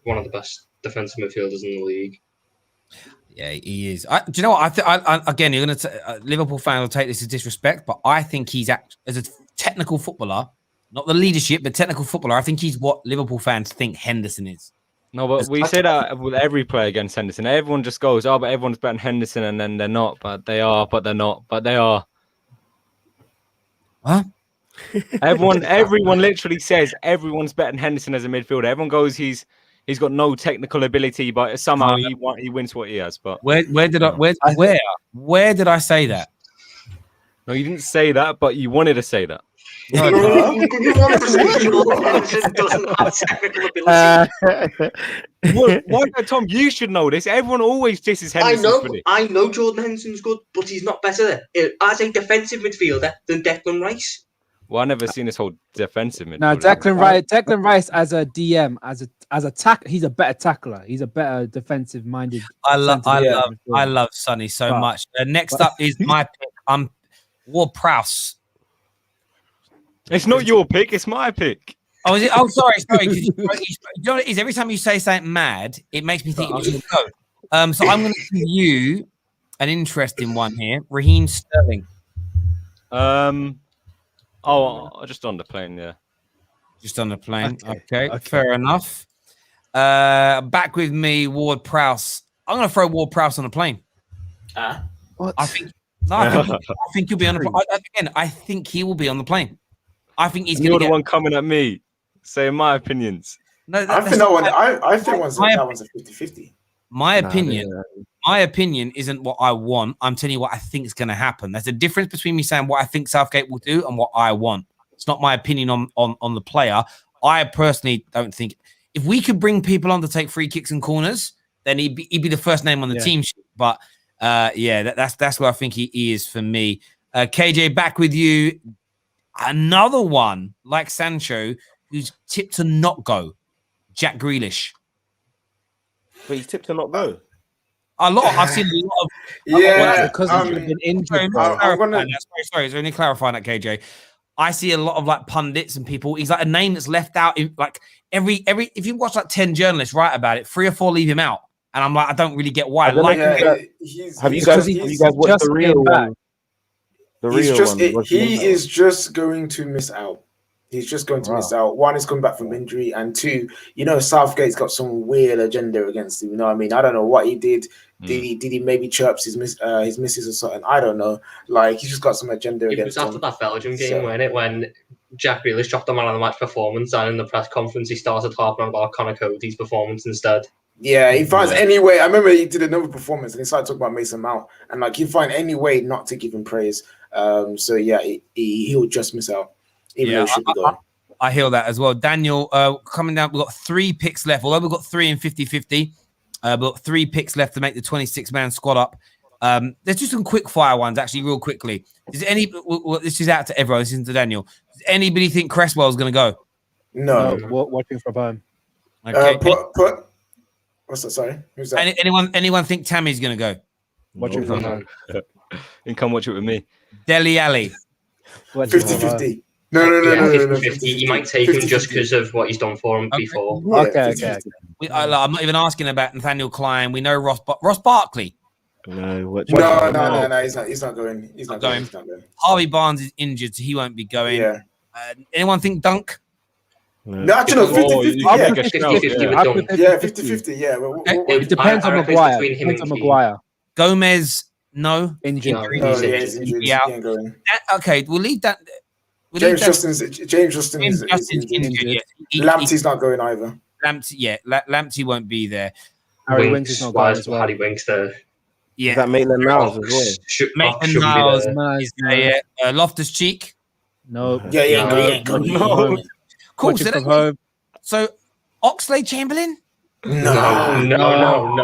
One of the best defensive midfielders in the league. Yeah, he is. Do you know what? Again, you're going to Liverpool fan will take this as disrespect, but I think he's as a technical footballer, not the leadership, but technical footballer. I think he's what Liverpool fans think Henderson is. No, but we say that with every player against Henderson. Everyone just goes, "Oh, but everyone's better than Henderson," and then they're not. But they are. But they're not. But they are. Huh? Everyone literally says everyone's better than Henderson as a midfielder. Everyone goes, he's got no technical ability, but somehow he wins what he has. But where did I say that? No, you didn't say that, but you wanted to say that. You want to say Henderson doesn't have technical ability. Why, Tom? You should know this. Everyone always disses Henderson. I know Jordan Henderson's good, but he's not better as a defensive midfielder than Declan Rice. Well, I've never seen this whole defensive midfielder. No, Declan Rice as a DM, as a tackler, he's a better tackler. He's a better defensive minded. I love Sonny so much. Next up is my pick. Ward-Prowse. It's not your pick, it's my pick. Oh, is it? Oh, sorry. You know what it is? Every time you say something mad, it makes me think it should go. So I'm going to give you an interesting one here. Raheem Sterling. Just on the plane, yeah. Just on the plane. Okay. Fair enough. Back with me, Ward-Prowse. I'm going to throw Ward-Prowse on the plane. What? I think you'll be on the plane. Again, I think he will be on the plane. I think he's going to You're the one coming at me, saying my opinions. No, I think that one's a 50-50. My opinion isn't what I want. I'm telling you what I think is going to happen. There's a difference between me saying what I think Southgate will do and what I want. It's not my opinion on the player. I personally don't think if we could bring people on to take free kicks and corners, then he'd be the first name on the team sheet. But that's where I think he is for me. KJ, back with you. Another one like Sancho who's tipped to not go. Jack Grealish. But he's tipped to not go. I've seen a lot of because he's been injured. Sorry, is there any clarifying that, KJ? I see a lot of like pundits and people. He's like a name that's left out. Like every if you watch like 10 journalists write about it, 3 or 4 leave him out, and I'm like, I don't really get why. Have you guys watched the real one? He is just going to miss out. He's just going to miss out. One, he's coming back from injury, and two, Southgate's got some weird agenda against him. You know what I mean? I don't know what he did. Did he maybe chirps his missus or something? I don't know. Like, he's just got some agenda against him. It was after that Belgium game, wasn't it, when Jack Grealish dropped the man of the match performance, and in the press conference he started harping on about Conor Cody's performance instead. Yeah, he finds any way. I remember he did another performance and he started talking about Mason Mount, and like he find any way not to give him praise. So yeah, he'll just miss out. Even though he should be going. I hear that as well. Daniel, coming down, we've got 3 picks left. Although we've got 3 in 50-50, we've got 3 picks left to make the 26-man squad up. There's just some quick fire ones, actually, real quickly. Is any? This is out to everyone. This is to Daniel. Does anybody think Cresswell's going to go? No. Watching from home. Okay. What's that? Sorry, who's that? Anyone think Tammy's going to go? Watching from home. You can come watch it with me. Dele Alli. 50-50. No. 50-50. He might take him just because of what he's done for him before. Okay. I'm not even asking about Nathaniel Klein. We know Ross Barkley. No, he's not going. He's not going. Harvey Barnes is injured, so he won't be going. Yeah. Anyone think Dunk? No, actually, 50-50. Yeah, 50-50 with Dunk. Yeah, 50-50. Yeah. It depends on Maguire. Gomez, no. Injured. He's injured. Yeah. He ain't going. Okay, we'll leave that. James Justin is injured. Lamptey's not going either. Lamptey won't be there. Harry Winks is not going as well. Harry Winks there. Yeah. Is that Maitland-Niles as well? Maitland-Niles, Loftus-Cheek. No. Yeah. No. Cool. So Oxlade Chamberlain? No.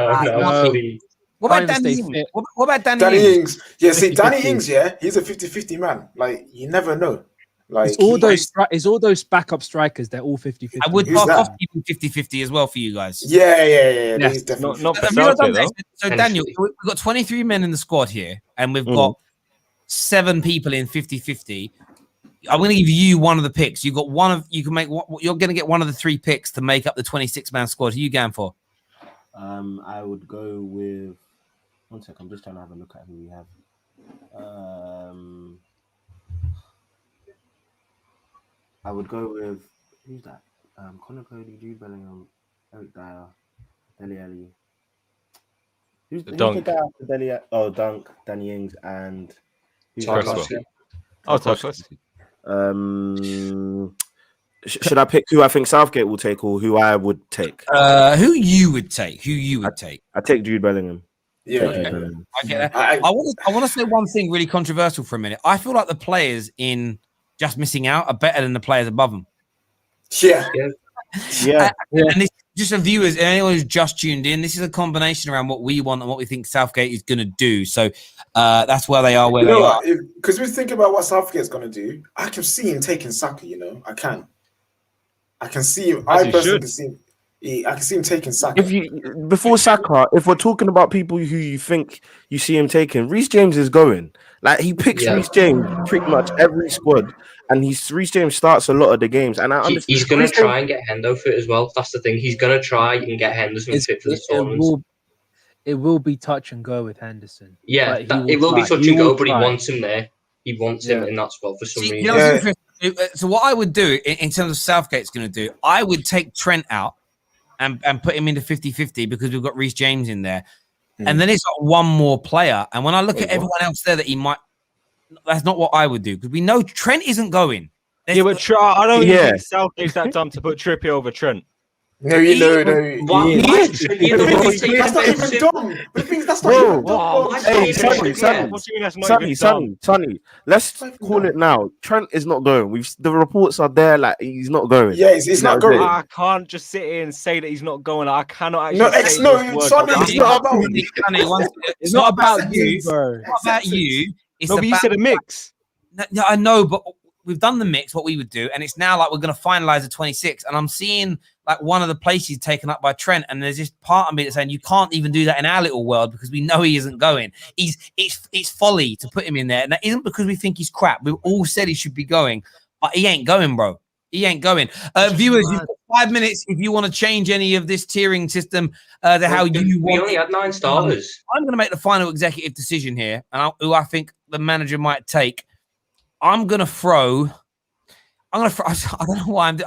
What about Danny Ings? What about Danny Ings? Yeah, see, Danny Ings, he's a 50-50 man. Like, you never know. Like, it's all those backup strikers. They're all 50-50. I would park off even 50-50 as well for you guys. Yeah. He's definitely not for So Daniel, we've got 23 men in the squad here, and we've got 7 people in 50-50. I'm going to give you one of the picks. You're going to get one of the 3 picks to make up the 26-man squad. Who are you going for? I would go with. One sec. I'm just trying to have a look at who we have. I would go with who's that? Conor Cody, Jude Bellingham, Eric Dyer, Dele Alli. Who's the guy after Dele Alli? Oh, Dunk, Danny Ings, and Cresswell. Tuchel. Should I pick who I think Southgate will take or who I would take? Who you would take? I take Jude Bellingham. Yeah. I get that. I want to say one thing really controversial for a minute. I feel like the players in just missing out are better than the players above them. Yeah. And this, just for viewers and anyone who's just tuned in, this is a combination around what we want and what we think Southgate is going to do. So that's where they are. Where they are. Because we think about what Southgate's going to do. I can see him taking Saka. I can see him. I personally can see him. I can see him taking Saka. Before Saka, if we're talking about people who you think you see him taking, Reece James is going. Like, he picks Reece James pretty much every squad, and Reece James starts a lot of the games. And he's going to try and get Hendo fit as well. That's the thing. He's going to try and get Henderson fit for the tournament. It will be touch and go with Henderson. Yeah, it will be touch and go, but he wants him there. He wants him in that spot for some reason. So what I would do in terms of Southgate's going to do, I would take Trent out and put him into 50-50 because we've got Reece James in there. And then it's got one more player. And when I look at everyone else there that he might, that's not what I would do because we know Trent isn't going. But I don't think Southgate's that dumb to put Trippier over Trent. No. That's not even dumb. Sonny, let's call it now. Trent is not going. The reports are there, like he's not going. Yeah, he's not going. I can't just sit here and say that he's not going. I cannot actually. Sonny, it's not about you. It's not about you. But you said a mix. No, I know, but we've done the mix, what we would do, and it's now like we're going to finalize the 26. And I'm seeing like one of the places taken up by Trent, and there's this part of me that's saying you can't even do that in our little world because we know he isn't going. It's folly to put him in there, and that isn't because we think he's crap. We've all said he should be going, but he ain't going, bro. He ain't going. Viewers, you've got 5 minutes if you want to change any of this tiering system. We only had 9 starters. I'm going to make the final executive decision here, and who I think the manager might take. I'm going to throw. I don't know why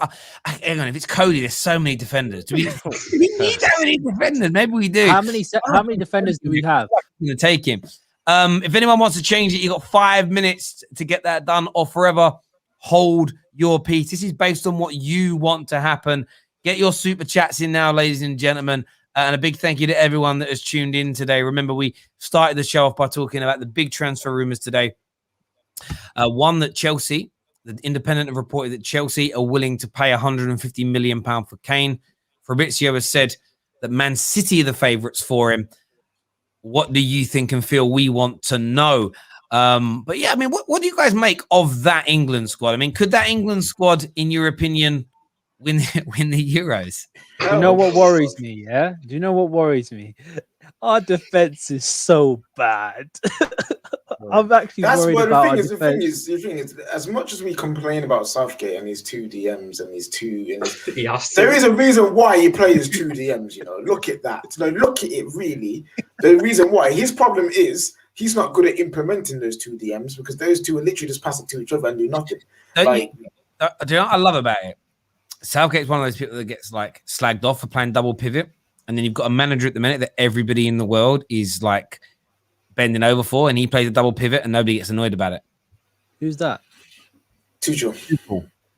hang on, if it's Cody, there's so many defenders. Do we need so many defenders? Maybe we do. How many defenders do we have? I'm going to take him. If anyone wants to change it, you got 5 minutes to get that done, or forever hold your peace. This is based on what you want to happen. Get your super chats in now, ladies and gentlemen. And a big thank you to everyone that has tuned in today. Remember, we started the show off by talking about the big transfer rumors today. One that Chelsea, the Independent have reported that Chelsea are willing to pay £150 million for Kane. Fabrizio has said that Man City are the favourites for him. What do you think and feel? We want to know. But yeah, I mean, what do you guys make of that England squad? I mean, could that England squad, in your opinion, win the Euros? Do you know what worries me? Yeah. Do you know what worries me? Our defense is so bad. I'm actually worried about our defense. The thing is, as much as we complain about Southgate and his 2 DMs and his 2, there is a reason why he plays 2 DMs. You know, look at that. Look at it. Really, the reason why his problem is he's not good at implementing those 2 DMs because those 2 are literally just passing to each other and do nothing. Do you know what I love about it? Southgate's one of those people that gets like slagged off for playing double pivot, and then you've got a manager at the minute that everybody in the world is like bending over for, and he plays a double pivot and nobody gets annoyed about it. Who's that? Tuchel.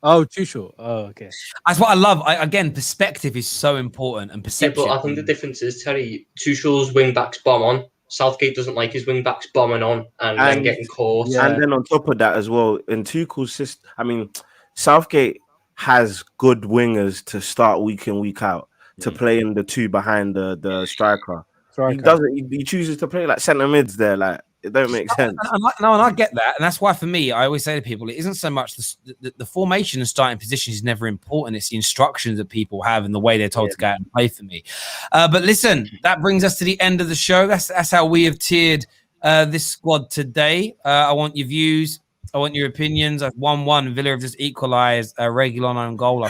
Oh, Tuchel. Oh, okay. That's what I love. Again, perspective is so important, and perception. Yeah, but I think the difference is, Terry, Tuchel's wing backs bomb on. Southgate doesn't like his wing backs bombing on and then getting caught. Yeah. And then on top of that as well, in Tuchel's system, I mean, Southgate has good wingers to start week in, week out, to play in the 2 behind the striker. He chooses to play like centre mids there. Like, it don't make sense. And I get that. And that's why, for me, I always say to people, it isn't so much the formation and starting positions is never important. It's the instructions that people have and the way they're told to go out and play for me. But listen, that brings us to the end of the show. That's how we have tiered this squad today. I want your views. I want your opinions. 1-1. Villa have just equalised. Regulon on goal.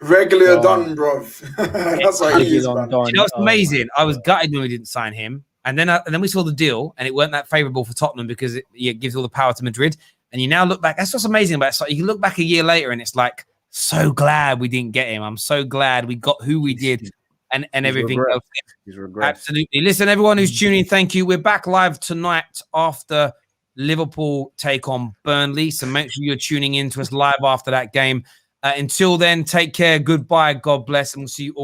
Regular done, bro. That's what he is, man. You know, it's amazing. I was gutted when we didn't sign him. And then we saw the deal, and it weren't that favourable for Tottenham because it gives all the power to Madrid. And you now look back. That's what's amazing about it. So you can look back a year later, and it's like, so glad we didn't get him. I'm so glad we got who we did and everything else. Absolutely. Listen, everyone who's tuning, thank you. We're back live tonight after Liverpool take on Burnley. So make sure you're tuning in to us live after that game. Until then, take care. Goodbye. God bless. And we'll see you all.